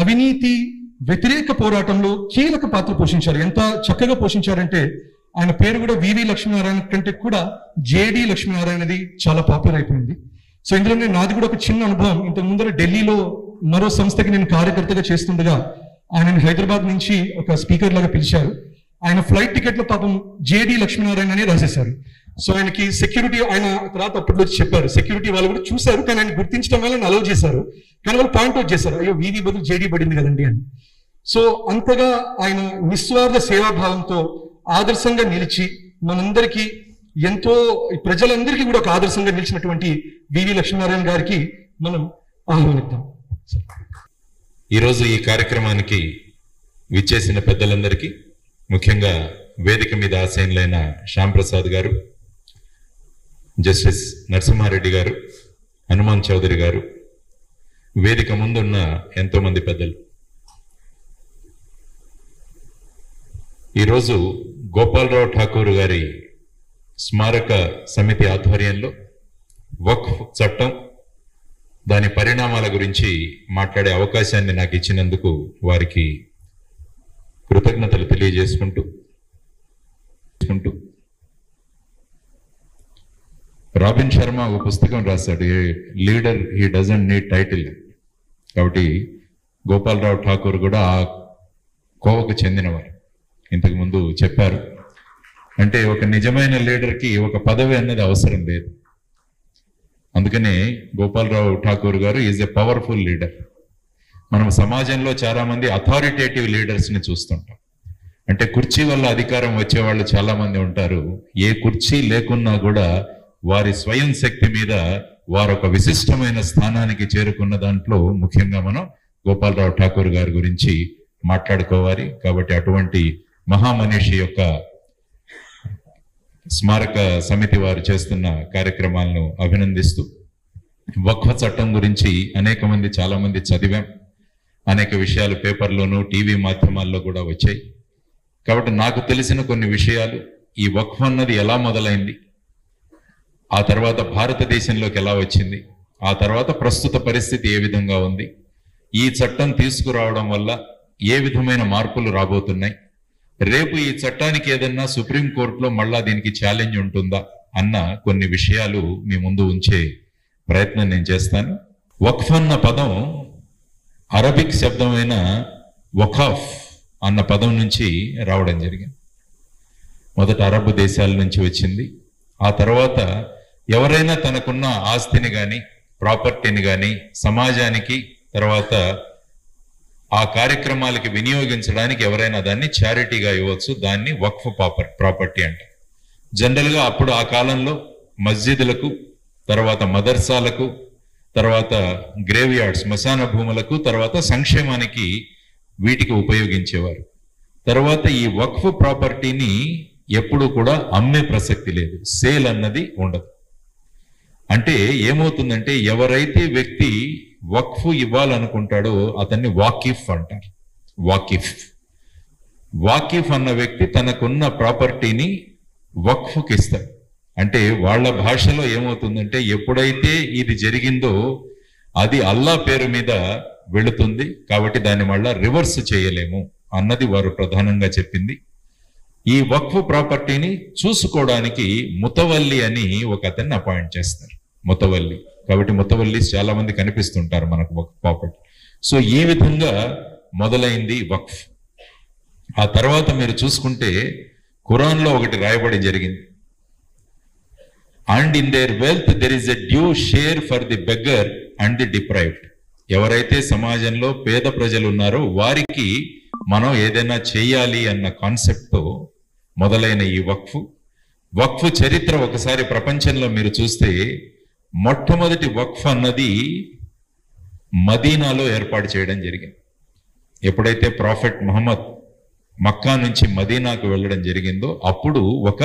అవినీతి వ్యతిరేక పోరాటంలో కీలక పాత్ర పోషించారు. ఎంత చక్కగా పోషించారంటే ఆయన పేరు కూడా వివి లక్ష్మీనారాయణ కంటే కూడా జేడి లక్ష్మీనారాయణ అనేది చాలా పాపులర్ అయిపోయింది. సో ఇందులో నాది కూడా ఒక చిన్న అనుభవం. ఇంతకు ముందర ఢిల్లీలో మరో సంస్థకి నేను కార్యకర్తగా చేస్తుండగా ఆయనని హైదరాబాద్ నుంచి ఒక స్పీకర్ లాగా పిలిచారు. ఆయన ఫ్లైట్ టికెట్ లో పాపం జేడి లక్ష్మీనారాయణ అని రాసేశారు. సో ఆయనకి సెక్యూరిటీ, ఆయన తర్వాత అప్పట్లో చెప్పారు, సెక్యూరిటీ వాళ్ళు కూడా చూశారు, కానీ ఆయన గుర్తించడం వల్ల అలౌ చేశారు. కానీ వాళ్ళు పాయింట్ అవుట్ చేశారు, అయ్యో వీధి బదులు జేడీ పడింది కదండి అని. సో అంతగా ఆయన నిస్వార్థ సేవాభావంతో ఆదర్శంగా నిలిచి మనందరికీ ఎంతో ప్రజలందరికీ కూడా ఒక ఆదర్శంగా నిలిచినటువంటి వివి లక్ష్మీనారాయణ గారికి మనం ఆహ్వానిద్దాం. ఈరోజు ఈ కార్యక్రమానికి విచ్చేసిన పెద్దలందరికీ, ముఖ్యంగా వేదిక మీద ఆసీనులైన శ్యామ్ ప్రసాద్ గారు, జస్టిస్ నరసింహారెడ్డి గారు, హనుమాన్ చౌదరి గారు, వేదిక ముందున్న ఎంతో మంది పెద్దలు, ఈరోజు గోపాలరావు ఠాకూర్ గారి స్మారక సమితి ఆధ్వర్యంలో వక్ఫ్ చట్టం, దాని పరిణామాల గురించి మాట్లాడే అవకాశాన్ని నాకు ఇచ్చినందుకు వారికి కృతజ్ఞతలు తెలియజేసుకుంటూ రాబిన్ శర్మ ఒక పుస్తకం రాశాడు, leader he doesn't need title. కాబట్టి గోపాలరావు ఠాకూర్ కూడా ఆ కోవకు చెందినవారు. ఇంతకు ముందు చెప్పారు, అంటే ఒక నిజమైన లీడర్కి ఒక పదవి అన్నది అవసరం లేదు. అందుకనే గోపాలరావు ఠాకూర్ గారు ఈజ్ ఎ పవర్ఫుల్ లీడర్. మనం సమాజంలో చాలా మంది అథారిటేటివ్ లీడర్స్ని చూస్తుంటాం. అంటే కుర్చీ వల్ల అధికారం వచ్చే వాళ్ళు చాలా మంది ఉంటారు. ఏ కుర్చీ లేకున్నా కూడా వారి స్వయం శక్తి మీద వారు ఒక విశిష్టమైన స్థానానికి చేరుకున్న దాంట్లో ముఖ్యంగా మనం గోపాలరావు ఠాకూర్ గారి గురించి మాట్లాడుకోవాలి. కాబట్టి అటువంటి మహామనిషి యొక్క స్మారక సమితి వారు చేస్తున్న కార్యక్రమాలను అభినందిస్తూ, వక్ఫ్ చట్టం గురించి అనేక మంది చాలా మంది చదివాం, అనేక విషయాలు పేపర్లోనూ టీవీ మాధ్యమాల్లో కూడా వచ్చాయి. కాబట్టి నాకు తెలిసిన కొన్ని విషయాలు, ఈ వక్ఫ్ అన్నది ఎలా మొదలైంది, ఆ తర్వాత భారతదేశంలోకి ఎలా వచ్చింది, ఆ తర్వాత ప్రస్తుత పరిస్థితి ఏ విధంగా ఉంది, ఈ చట్టం తీసుకురావడం వల్ల ఏ విధమైన మార్పులు రాబోతున్నాయి, రేపు ఈ చట్టానికి ఏదన్నా సుప్రీంకోర్టులో మళ్ళా దీనికి ఛాలెంజ్ ఉంటుందా అన్న కొన్ని విషయాలు మీ ముందు ఉంచే ప్రయత్నం నేను చేస్తాను. వక్ఫ్ అన్న పదం అరబిక్ శబ్దమైన వఖాఫ్ అన్న పదం నుంచి రావడం జరిగింది. మొదట అరబ్ దేశాల నుంచి వచ్చింది. ఆ తర్వాత ఎవరైనా తనకున్న ఆస్తిని కానీ ప్రాపర్టీని కానీ సమాజానికి తర్వాత ఆ కార్యక్రమాలకి వినియోగించడానికి ఎవరైనా దాన్ని చారిటీగా ఇవ్వచ్చు. దాన్ని వక్ఫ్ ప్రాపర్టీ అంటారు. జనరల్గా అప్పుడు ఆ కాలంలో మస్జిదులకు, తర్వాత మదర్సాలకు, తర్వాత గ్రేవ్ యార్డ్స్ శ్మశాన భూములకు, తర్వాత సంక్షేమానికి వీటికి ఉపయోగించేవారు. తర్వాత ఈ వక్ఫ్ ప్రాపర్టీని ఎప్పుడు కూడా అమ్మే ప్రసక్తి లేదు, సేల్ అన్నది ఉండదు. అంటే ఏమవుతుందంటే ఎవరైతే వ్యక్తి వక్ఫ్ ఇవ్వాలనుకుంటాడో అతన్ని వాకిఫ్ అంటారు. వాకిఫ్ అన్న వ్యక్తి తనకున్న ప్రాపర్టీని వక్ఫ్కి ఇస్తాడు. అంటే వాళ్ళ భాషలో ఏమవుతుందంటే ఎప్పుడైతే ఇది జరిగిందో అది అల్లా పేరు మీద వెళుతుంది, కాబట్టి దాన్ని మళ్ళా రివర్స్ చేయలేము అన్నది వారు ప్రధానంగా చెప్పింది. ఈ వక్ఫ్ ప్రాపర్టీని చూసుకోవడానికి ముతవల్లి అని ఒక అతన్ని అపాయింట్ చేస్తారు. ముతవల్లి, కాబట్టి ముతవల్లి చాలా మంది కనిపిస్తుంటారు మనకు వక్ఫ్ ప్రాపర్టీ. సో ఈ విధంగా మొదలైంది వక్ఫ్. ఆ తర్వాత మీరు చూసుకుంటే ఖురాన్లో ఒకటి రాయబడి జరిగింది, and in there wealth there is a due share for the beggar and the deprived. ఎవరైతే సమాజంలో పేద ప్రజలు ఉన్నారో వారికి మనం ఏదైనా చేయాలి అన్న కాన్సెప్ట్తో మొదలైన ఈ వక్ఫ్ చరిత్ర ఒకసారి ప్రపంచంలో మీరు చూస్తే మొట్టమొదటి వక్ఫ్ అన్నది మదీనాలో ఏర్పాటు చేయడం జరిగింది. ఎప్పుడైతే ప్రాఫెట్ ముహమ్మద్ మక్కా నుంచి మదీనాకు వెళ్ళడం జరిగిందో అప్పుడు ఒక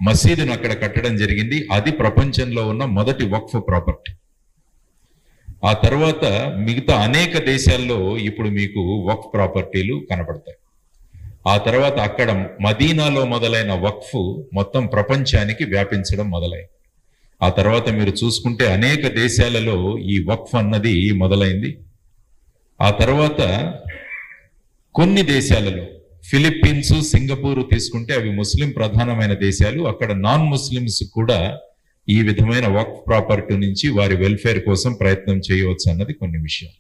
మసీదును అక్కడ కట్టడం జరిగింది. అది ప్రపంచంలో ఉన్న మొదటి వక్ఫ్ ప్రాపర్టీ. ఆ తర్వాత మిగతా అనేక దేశాల్లో ఇప్పుడు మీకు వక్ఫ్ ప్రాపర్టీలు కనపడతాయి. ఆ తర్వాత అక్కడ మదీనాలో మొదలైన వక్ఫ్ మొత్తం ప్రపంచానికి వ్యాపించడం మొదలైంది. ఆ తర్వాత మీరు చూసుకుంటే అనేక దేశాలలో ఈ వక్ఫ్ అన్నది మొదలైంది. ఆ తర్వాత కొన్ని దేశాలలో ఫిలిప్పీన్స్, సింగపూర్ తీసుకుంటే అవి ముస్లిం ప్రధానమైన దేశాలు. అక్కడ నాన్ ముస్లిమ్స్ కూడా ఈ విధమైన వక్ఫ్ ప్రాపర్టీ నుంచి వారి వెల్ఫేర్ కోసం ప్రయత్నం చేయవచ్చు అన్నది కొన్ని విషయాలు.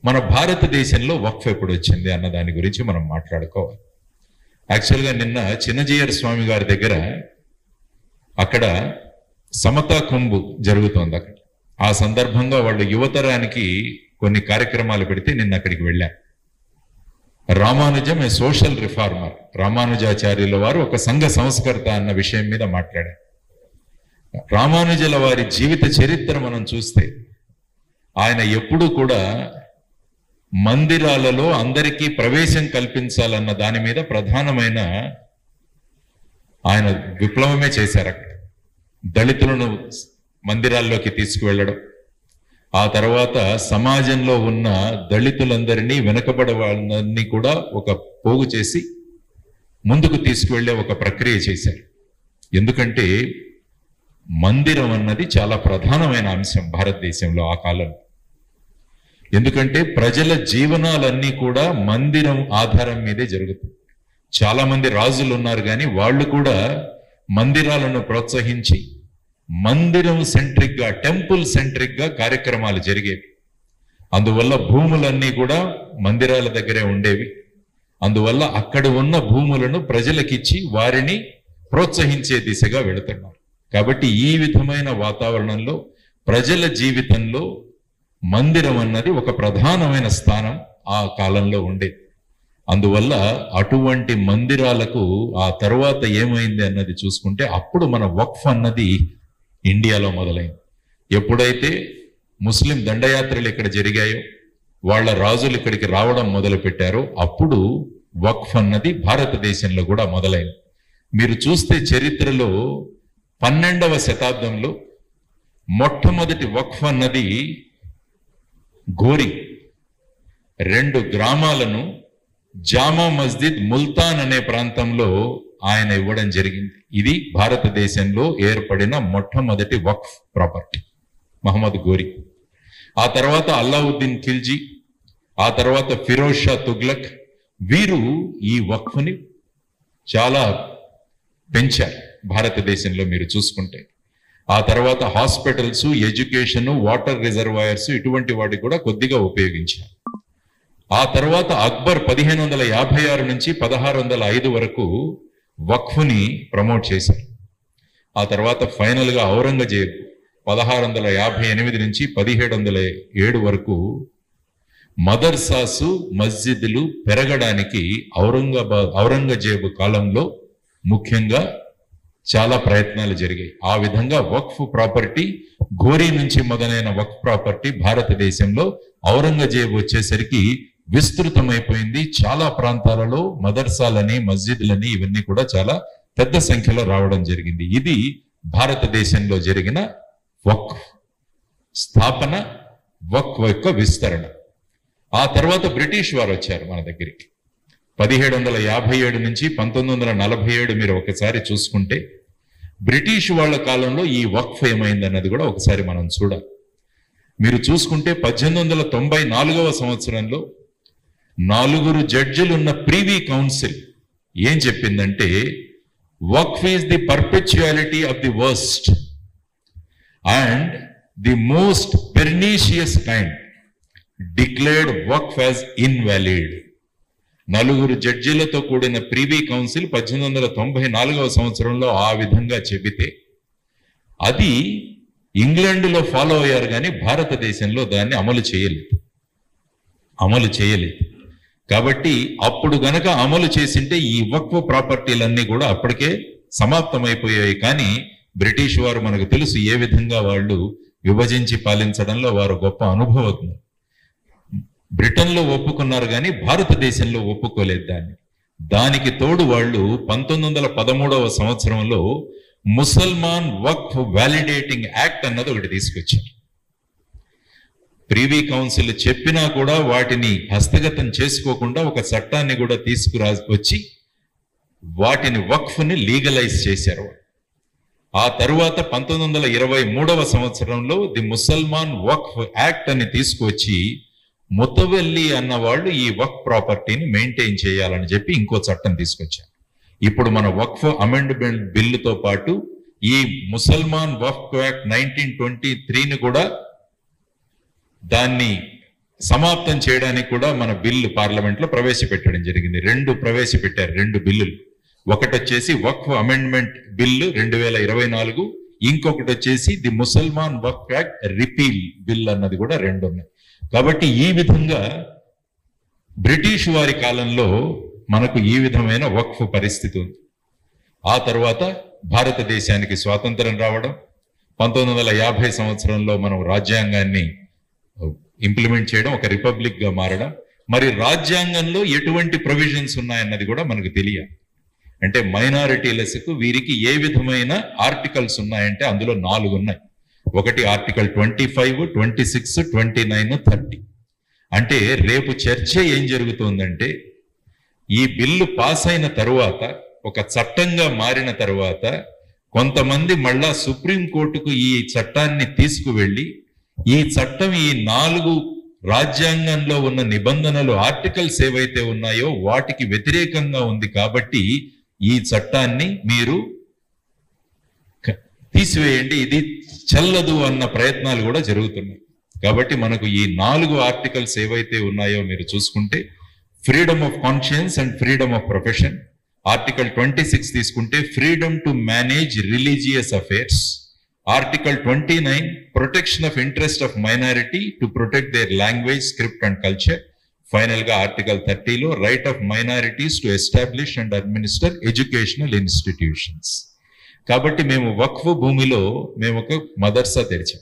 మన భారతదేశంలో వక్ఫ్ ఎప్పుడు వచ్చింది అన్న దాని గురించి మనం మాట్లాడుకోవాలి. యాక్చువల్గా నిన్న చిన్నజీయర్ స్వామి గారి దగ్గర అక్కడ సమతా కుంభు జరుగుతోంది. అక్కడ ఆ సందర్భంగా వాళ్ళు యువతరానికి కొన్ని కార్యక్రమాలు పెడితే నిన్న అక్కడికి వెళ్ళాను. రామానుజం ఏ సోషల్ రిఫార్మర్, రామానుజాచార్యుల వారు ఒక సంఘ సంస్కర్త అన్న విషయం మీద మాట్లాడారు. రామానుజుల వారి జీవిత చరిత్ర మనం చూస్తే ఆయన ఎప్పుడూ కూడా మందిరాలలో అందరికీ ప్రవేశం కల్పించాలన్న దాని మీద ప్రధానమైన ఆయన విప్లవమే చేశారు. అక్కడ దళితులను మందిరాల్లోకి తీసుకువెళ్ళడం, ఆ తర్వాత సమాజంలో ఉన్న దళితులందరినీ, వెనుకబడే వాళ్ళని కూడా ఒక పోగు చేసి ముందుకు తీసుకువెళ్ళే ఒక ప్రక్రియ చేశారు. ఎందుకంటే మందిరం అన్నది చాలా ప్రధానమైన అంశం భారతదేశంలో ఆ కాలంలో. ఎందుకంటే ప్రజల జీవనాలన్నీ కూడా మందిరం ఆధారం మీదే జరుగుతుంది. చాలా మంది రాజులు ఉన్నారు, కానీ వాళ్ళు కూడా మందిరాలను ప్రోత్సహించి మందిరం సెంట్రిక్ గా, టెంపుల్ సెంట్రిక్ గా కార్యక్రమాలు జరిగేవి. అందువల్ల భూములన్నీ కూడా మందిరాల దగ్గరే ఉండేవి. అందువల్ల అక్కడ ఉన్న భూములను ప్రజలకిచ్చి వారిని ప్రోత్సహించే దిశగా వెళుతున్నారు. కాబట్టి ఈ విధమైన వాతావరణంలో ప్రజల జీవితంలో మందిరం అన్నది ఒక ప్రధానమైన స్థానం ఆ కాలంలో ఉండేది. అందువల్ల అటువంటి మందిరాలకు ఆ తర్వాత ఏమైంది అన్నది చూసుకుంటే అప్పుడు మన వక్ఫ్ అన్నది ఇండియాలో మొదలైంది. ఎప్పుడైతే ముస్లిం దండయాత్రలు ఇక్కడ జరిగాయో, వాళ్ళ రాజులు ఇక్కడికి రావడం మొదలు పెట్టారో, అప్పుడు వక్ఫ్ అన్నది భారతదేశంలో కూడా మొదలైంది. మీరు చూస్తే చరిత్రలో 12వ శతాబ్దంలో మొట్టమొదటి వక్ఫ్ అన్నది ఘోరీ 2 గ్రామాలను జామా మస్జిద్ ముల్తాన్ అనే ప్రాంతంలో ఆయన ఇవ్వడం జరిగింది. ఇది భారతదేశంలో ఏర్పడిన మొట్టమొదటి వక్ఫ్ ప్రాపర్టీ, మహమ్మద్ ఘోరీ. ఆ తర్వాత అల్లావుద్దీన్ ఖిల్జీ, ఆ తర్వాత ఫిరోజ్ షా తుగ్లక్, వీరు ఈ వక్ఫ్ని చాలా పెంచారు భారతదేశంలో మీరు చూసుకుంటే. ఆ తర్వాత హాస్పిటల్స్, ఎడ్యుకేషన్, వాటర్ రిజర్వాయర్స్ ఇటువంటి వాటికి కూడా కొద్దిగా ఉపయోగించారు. ఆ తర్వాత అక్బర్ 1556 నుంచి 1605 వరకు వక్ఫ్ని ప్రమోట్ చేశారు. ఆ తర్వాత ఫైనల్ గా ఔరంగజేబ్ 1658 నుంచి 1707 వరకు మదర్సాసు, మస్జిద్లు పెరగడానికి ఔరంగజేబు కాలంలో ముఖ్యంగా చాలా ప్రయత్నాలు జరిగాయి. ఆ విధంగా వక్ఫ్ ప్రాపర్టీ, ఘోరీ నుంచి మొదలైన వక్ఫ్ ప్రాపర్టీ భారతదేశంలో ఔరంగజేబు వచ్చేసరికి విస్తృతమైపోయింది. చాలా ప్రాంతాలలో మదర్సాలని, మస్జిద్లని ఇవన్నీ కూడా చాలా పెద్ద సంఖ్యలో రావడం జరిగింది. ఇది భారతదేశంలో జరిగిన వక్ఫ్ స్థాపన, వక్ఫ్ యొక్క విస్తరణ. ఆ తర్వాత బ్రిటిష్ వారు వచ్చారు మన దగ్గరికి. 1757 నుంచి 1947 మీరు ఒకసారి చూసుకుంటే బ్రిటిష్ వాళ్ళ కాలంలో ఈ వక్ఫ్ ఏమైంది అన్నది కూడా ఒకసారి మనం చూడాలి. మీరు చూసుకుంటే 1894వ సంవత్సరంలో 4 జడ్జిలున్న ప్రీవీ కౌన్సిల్ ఏం చెప్పిందంటే, waqf is the perpetuality of the worst and the most pernicious kind, declared waqf as invalid. 4 జడ్జీలతో కూడిన ప్రీవీ కౌన్సిల్ 1894వ సంవత్సరంలో ఆ విధంగా చెబితే అది ఇంగ్లాండ్లో ఫాలో అయ్యారు, కానీ భారతదేశంలో దాన్ని అమలు చేయలేదు. కాబట్టి అప్పుడు గనక అమలు చేసింటే ఈ వక్ఫ్ ప్రాపర్టీలన్నీ కూడా అప్పటికే సమాప్తమైపోయాయి. కానీ బ్రిటిష్ వారు మనకు తెలుసు ఏ విధంగా వాళ్ళు విభజించి పాలించడంలో వారు గొప్ప అనుభవజ్ఞులు. బ్రిటన్లో ఒప్పుకున్నారు, కానీ భారతదేశంలో ఒప్పుకోలేదు దాన్ని. దానికి తోడు వాళ్ళు 1913వ సంవత్సరంలో ముసల్మాన్ వక్ఫ్ వ్యాలిడేటింగ్ యాక్ట్ అన్నది ఒకటి తీసుకొచ్చారు. ప్రీవీ కౌన్సిల్ చెప్పినా కూడా వాటిని హస్తగతం చేసుకోకుండా ఒక చట్టాన్ని కూడా వచ్చి వాటిని వక్ఫ్ని లీగలైజ్ చేశారు. ఆ తరువాత 1923వ సంవత్సరంలో ది ముసల్మాన్ వక్ఫ్ యాక్ట్ అని తీసుకొచ్చి ముతవల్లి అన్న వాళ్ళు ఈ వక్ఫ్ ప్రాపర్టీని మెయింటైన్ చేయాలని చెప్పి ఇంకో చట్టం తీసుకొచ్చారు. ఇప్పుడు మన వక్ఫ్ అమెండ్మెంట్ బిల్లుతో పాటు ఈ ముసల్మాన్ వక్ఫ్ యాక్ట్ 1923ని కూడా దాన్ని సమాప్తం చేయడానికి కూడా మన బిల్లు పార్లమెంట్ లో ప్రవేశపెట్టడం జరిగింది. ప్రవేశపెట్టారు 2 బిల్లులు. ఒకటి వచ్చేసి వక్ఫ్ అమెండ్మెంట్ బిల్లు 2024, ఇంకొకటి వచ్చేసి the Mussalman Waqf Act Repeal Bill అన్నది కూడా 2 ఉన్నాయి. కాబట్టి ఈ విధంగా బ్రిటిష్ వారి కాలంలో మనకు ఈ విధమైన వక్ఫ్ పరిస్థితి ఉంది. ఆ తర్వాత భారతదేశానికి స్వాతంత్రం రావడం, 1950 సంవత్సరంలో మనం రాజ్యాంగాన్ని ఇంప్లిమెంట్ చేయడం, ఒక రిపబ్లిక్ గా మారడం. మరి రాజ్యాంగంలో ఎటువంటి ప్రొవిజన్స్ ఉన్నాయన్నది కూడా మనకు తెలియాలి. అంటే మైనారిటీలకు వీరికి ఏ విధమైన ఆర్టికల్స్ ఉన్నాయంటే అందులో 4 ఉన్నాయి. ఒకటి ఆర్టికల్ 25, 26, 29, 30. అంటే రేపు చర్చ ఏం జరుగుతుందంటే ఈ బిల్లు పాస్ అయిన తరువాత, ఒక చట్టంగా మారిన తరువాత కొంతమంది మళ్ళా సుప్రీంకోర్టుకు ఈ చట్టాన్ని తీసుకువెళ్ళి ఈ చట్టం ఈ 4 రాజ్యాంగంలో ఉన్న నిబంధనలు ఆర్టికల్స్ ఏవైతే ఉన్నాయో వాటికి వ్యతిరేకంగా ఉంది కాబట్టి ఈ చట్టాన్ని మీరు తీసివేయండి, ఇది చెల్లదు అన్న ప్రయత్నాలు కూడా జరుగుతున్నాయి. కాబట్టి మనకు ఈ 4 ఆర్టికల్స్ ఏవైతే ఉన్నాయో మీరు చూసుకుంటే freedom of conscience and freedom of profession. Article 26 తీసుకుంటే freedom to manage religious affairs. Article 29 protection of interest of minority to protect their language, script and culture. Final గా ఆర్టికల్ 30లో right of minorities to establish and administer educational institutions. కాబట్టి మేము వక్ఫ్ భూమిలో మేము ఒక మదర్సా తెరిచాం,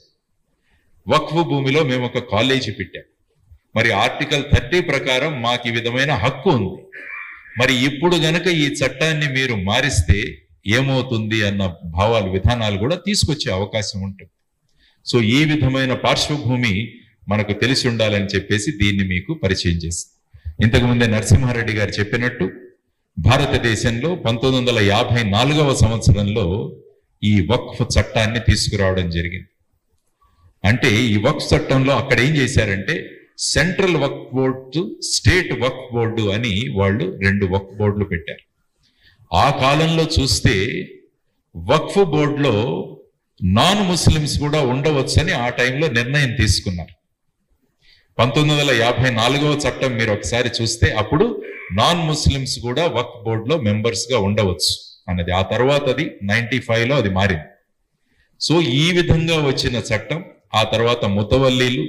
వక్ఫ్ భూమిలో మేము ఒక కాలేజీ పెట్టాం. మరి ఆర్టికల్ 30 ప్రకారం మాకు ఈ విధమైన హక్కు ఉంది. మరి ఇప్పుడు గనక ఈ చట్టాన్ని మీరు మారిస్తే ఏమవుతుంది అన్న విధానాలు కూడా తీసుకొచ్చే అవకాశం ఉంటుంది. సో ఈ విధమైన పార్శ్వభూమి మనకు తెలిసి ఉండాలని చెప్పేసి దీన్ని మీకు పరిచయం చేస్తుంది. ఇంతకుముందే నరసింహారెడ్డి గారు చెప్పినట్టు భారతదేశంలో 1954వ సంవత్సరంలో ఈ వక్ఫ్ చట్టాన్ని తీసుకురావడం జరిగింది. అంటే ఈ వక్ఫ్ చట్టంలో అక్కడ ఏం చేశారంటే సెంట్రల్ వక్ఫ్ బోర్డు, స్టేట్ వక్ఫ్ బోర్డు అని వాళ్ళు 2 వక్ఫ్ బోర్డులు పెట్టారు. ఆ కాలంలో చూస్తే వక్ఫ్ బోర్డులో నాన్ ముస్లిమ్స్ కూడా ఉండవచ్చని ఆ టైంలో నిర్ణయం తీసుకున్నారు. 1954వ చట్టం మీరు ఒకసారి చూస్తే అప్పుడు నాన్ ముస్లిమ్స్ కూడా వక్ఫ్ బోర్డులో మెంబర్స్ గా ఉండవచ్చు అన్నది. ఆ తర్వాత అది 95లో అది మారింది. సో ఈ విధంగా వచ్చిన చట్టం, ఆ తర్వాత ముతవల్లీలు,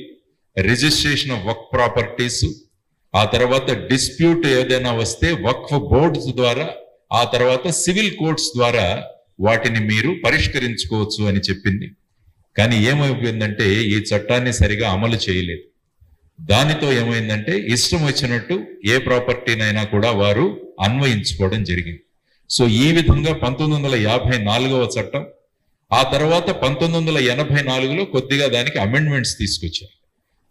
రిజిస్ట్రేషన్ ఆఫ్ వక్ఫ్ ప్రాపర్టీస్, ఆ తర్వాత డిస్ప్యూట్ ఏదైనా వస్తే వక్ఫ్ బోర్డ్స్ ద్వారా, ఆ తర్వాత సివిల్ కోర్ట్స్ ద్వారా వాటిని మీరు పరిష్కరించుకోవచ్చు అని చెప్పింది. కానీ ఏమైపోయిందంటే ఈ చట్టాన్ని సరిగా అమలు చేయలేదు. దానితో ఏమైందంటే ఇష్టం వచ్చినట్టు ఏ ప్రాపర్టీనైనా కూడా వారు అన్వయించుకోవడం జరిగింది. సో ఈ విధంగా 1954వ చట్టం, ఆ తర్వాత 1984లో కొద్దిగా దానికి అమెండ్మెంట్స్ తీసుకొచ్చారు.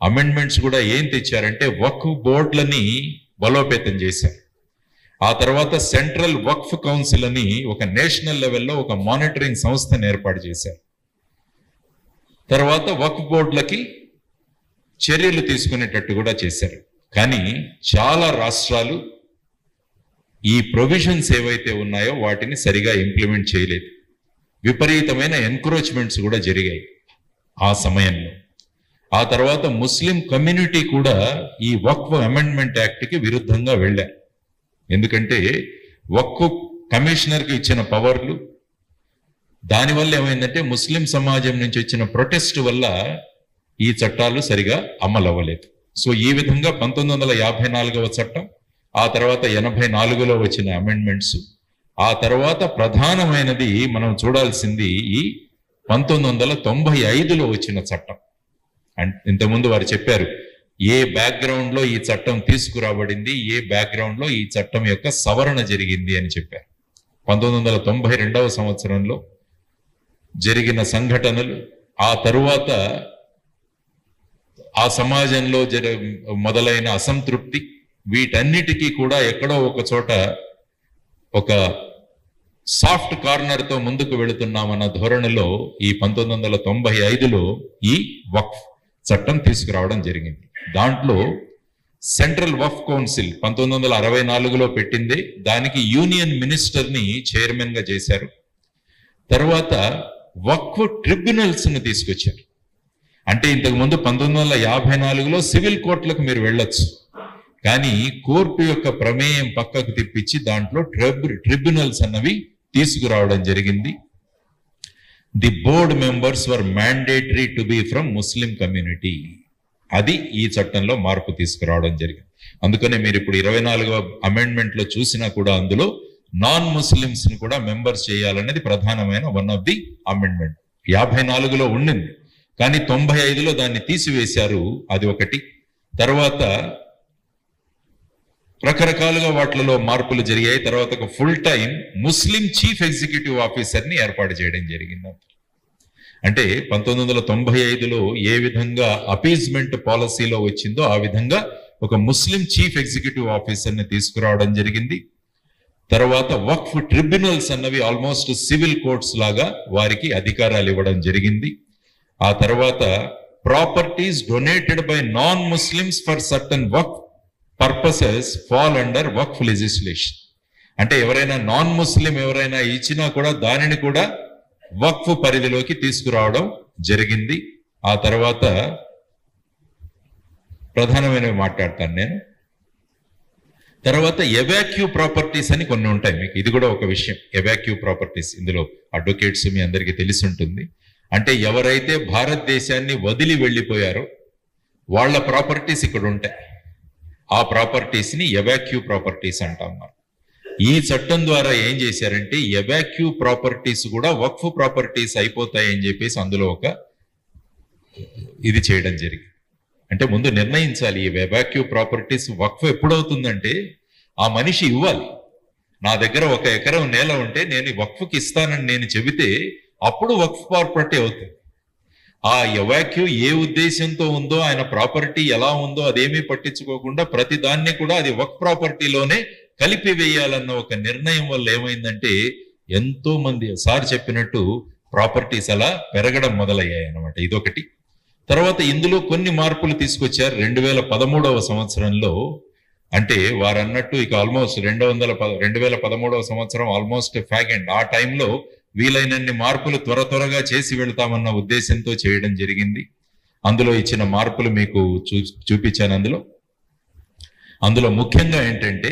అమెండ్మెంట్స్ కూడా ఏం తెచ్చారంటే వక్ఫ్ బోర్డులని బలోపేతం చేశారు. ఆ తర్వాత సెంట్రల్ వక్ఫ్ కౌన్సిల్ అని ఒక నేషనల్ లెవెల్లో ఒక మానిటరింగ్ సంస్థను ఏర్పాటు చేశారు. తర్వాత వక్ఫ్ బోర్డులకి చర్యలు తీసుకునేటట్టు కూడా చేశారు. కానీ చాలా రాష్ట్రాలు ఈ ప్రొవిజన్స్ ఏవైతే ఉన్నాయో వాటిని సరిగా ఇంప్లిమెంట్ చేయలేదు. విపరీతమైన ఎన్క్రోచ్మెంట్స్ కూడా జరిగాయి ఆ సమయంలో. ఆ తర్వాత ముస్లిం కమ్యూనిటీ కూడా ఈ వక్ఫ్ అమెండ్మెంట్ యాక్ట్కి విరుద్ధంగా వెళ్ళారు. ఎందుకంటే వక్ఫ్ కమిషనర్కి ఇచ్చిన పవర్లు, దానివల్ల ఏమైందంటే ముస్లిం సమాజం నుంచి వచ్చిన ప్రొటెస్ట్ వల్ల ఈ చట్టాలు సరిగా అమలు అవ్వలేదు. సో ఈ విధంగా 1954వ చట్టం, ఆ తర్వాత 84లో వచ్చిన అమెండ్మెంట్స్, ఆ తర్వాత ప్రధానమైనది మనం చూడాల్సింది ఈ 1995లో వచ్చిన చట్టం. ఇంతకుముందు వారు చెప్పారు ఏ బ్యాక్గ్రౌండ్ లో ఈ చట్టం తీసుకురాబడింది, ఏ బ్యాక్గ్రౌండ్ లో ఈ చట్టం యొక్క సవరణ జరిగింది అని చెప్పారు. 1992వ సంవత్సరంలో జరిగిన సంఘటనలు, ఆ తరువాత ఆ సమాజంలో మొదలైన అసంతృప్తి, వీటన్నిటికీ కూడా ఎక్కడో ఒక చోట ఒక సాఫ్ట్ కార్నర్ తో ముందుకు వెళుతున్నామన్న ధోరణిలో ఈ 1995లో ఈ వక్ఫ్ చట్టం తీసుకురావడం జరిగింది. దాంట్లో సెంట్రల్ వక్ఫ్ కౌన్సిల్ 1964లో పెట్టింది, దానికి యూనియన్ మినిస్టర్ని చైర్మన్ గా చేశారు. తర్వాత వక్ఫ్ ట్రిబ్యునల్స్ ని తీసుకొచ్చారు. అంటే ఇంతకుముందు 1954లో సివిల్ కోర్టులకు మీరు వెళ్ళొచ్చు, కానీ కోర్టు యొక్క ప్రమేయం పక్కకు తిప్పించి దాంట్లో ట్రిబ్యునల్స్ అన్నవి తీసుకురావడం జరిగింది. The board members were mandatory to be from Muslim community. అది ఈ చట్టంలో మార్పు తీసుకురావడం జరిగింది. అందుకనే మీరు ఇప్పుడు 24వ అమెండ్మెంట్ లో చూసినా కూడా అందులో నాన్ ముస్లిమ్స్ ని కూడా మెంబర్స్ చేయాలనేది ప్రధానమైన వన్ ఆఫ్ ది అమెండ్మెంట్. 54లో ఉండింది, కానీ 95లో దాన్ని తీసివేశారు. అది ఒకటి. తర్వాత రకరకాలుగా వాటిలో మార్పులు జరిగాయి. తర్వాత ఒక ఫుల్ టైం ముస్లిం చీఫ్ ఎగ్జిక్యూటివ్ ఆఫీసర్ ని ఏర్పాటు చేయడం జరిగింది. అంటే 1995లో ఏ విధంగా అపీజ్మెంట్ పాలసీలో వచ్చిందో ఆ విధంగా ఒక ముస్లిం చీఫ్ ఎగ్జిక్యూటివ్ ఆఫీసర్ ని తీసుకురావడం జరిగింది. తర్వాత వక్ఫ్ ట్రిబ్యునల్స్ అన్నవి ఆల్మోస్ట్ సివిల్ కోర్ట్స్ లాగా వారికి అధికారాలు ఇవ్వడం జరిగింది. ఆ తర్వాత properties donated by non Muslims for certain Waqf purposes fall under Waqf legislation. అంటే ఎవరైనా నాన్ ముస్లిం ఎవరైనా ఇచ్చినా కూడా దానిని కూడా వక్ఫ్ పరిధిలోకి తీసుకురావడం జరిగింది. ఆ తర్వాత ప్రధానమైనవి మాట్లాడతాను నేను. తర్వాత ఎవాక్యూ ప్రాపర్టీస్ అని కొన్ని ఉంటాయి మీకు, ఇది కూడా ఒక విషయం. ఎవాక్యూ ప్రాపర్టీస్ ఇందులో అడ్వకేట్స్ మీ అందరికీ తెలిసి ఉంటుంది. అంటే ఎవరైతే భారతదేశాన్ని వదిలి వెళ్ళిపోయారో వాళ్ళ ప్రాపర్టీస్ ఇక్కడ ఉంటాయి. ఆ ప్రాపర్టీస్ ని ఎవాక్యూ ప్రాపర్టీస్ అంటాం. ఈ చట్టం ద్వారా ఏం చేశారంటే ఎవాక్యూ ప్రాపర్టీస్ కూడా వక్ఫ్ ప్రాపర్టీస్ అయిపోతాయని చెప్పేసి అందులో ఒక ఇది చేయడం జరిగింది. అంటే ముందు నిర్ణయించాలి ఈ ఎవాక్యూ ప్రాపర్టీస్ వక్ఫ్ ఎప్పుడవుతుందంటే ఆ మనిషి ఇవ్వాలి. నా దగ్గర 1 ఎకరం నేల ఉంటే నేను వక్ఫ్కి ఇస్తానని నేను చెబితే అప్పుడు వక్ఫ్ ప్రాపర్టీ అవుతుంది. ఆ ఎవాక్యూ ఏ ఉద్దేశంతో ఉందో, ఆయన ప్రాపర్టీ ఎలా ఉందో అదేమీ పట్టించుకోకుండా ప్రతి దాన్ని కూడా అది వక్ఫ్ ప్రాపర్టీలోనే కలిపి వేయాలన్న ఒక నిర్ణయం వల్ల ఏమైందంటే ఎంతో మంది సార్ చెప్పినట్టు ప్రాపర్టీస్ అలా పెరగడం మొదలయ్యాయి అన్నమాట. ఇదొకటి. తర్వాత ఇందులో కొన్ని మార్పులు తీసుకొచ్చారు 2013వ సంవత్సరంలో. అంటే వారు అన్నట్టు ఇక ఆల్మోస్ట్ 2013వ సంవత్సరం ఆల్మోస్ట్ ఫ్యాగెండ్. ఆ టైంలో వీలైనన్ని మార్పులు త్వరగా చేసి వెళ్తామన్న ఉద్దేశంతో చేయడం జరిగింది. అందులో ఇచ్చిన మార్పులు మీకు చూపించాను. అందులో ముఖ్యంగా ఏంటంటే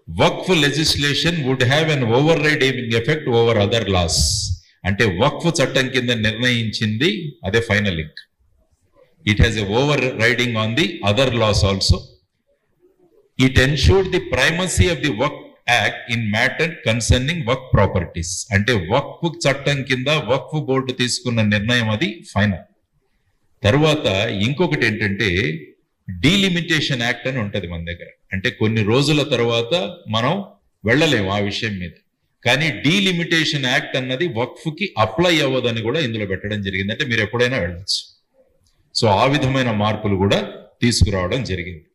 waqf legislation would have an overriding effect over other laws. అంటే వక్ఫ్ చట్టం కింద నిర్ణయించింది అదే ఫైనల్ ఇంక్. It has a overriding on the other laws also. It ensured the primacy of the waqf act in matter concerning waqf properties. అంటే వక్ఫ్ చట్టం కింద వక్ఫ్ board తీసుకున్న నిర్ణయం అది ఫైనల్. తరువాత ఇంకొకటి ఏంటంటే డీలిమిటేషన్ యాక్ట్ అని ఉంటది మన దగ్గర. అంటే కొన్ని రోజుల తర్వాత మనం వెళ్ళలేము ఆ విషయం మీద, కానీ డీలిమిటేషన్ యాక్ట్ అన్నది వక్ఫ్ కి అప్లై అవ్వదని కూడా ఇందులో పెట్టడం జరిగింది. అంటే మీరు ఎప్పుడైనా వెళ్ళచ్చు. సో ఆ విధమైన మార్పులు కూడా తీసుకురావడం జరిగింది.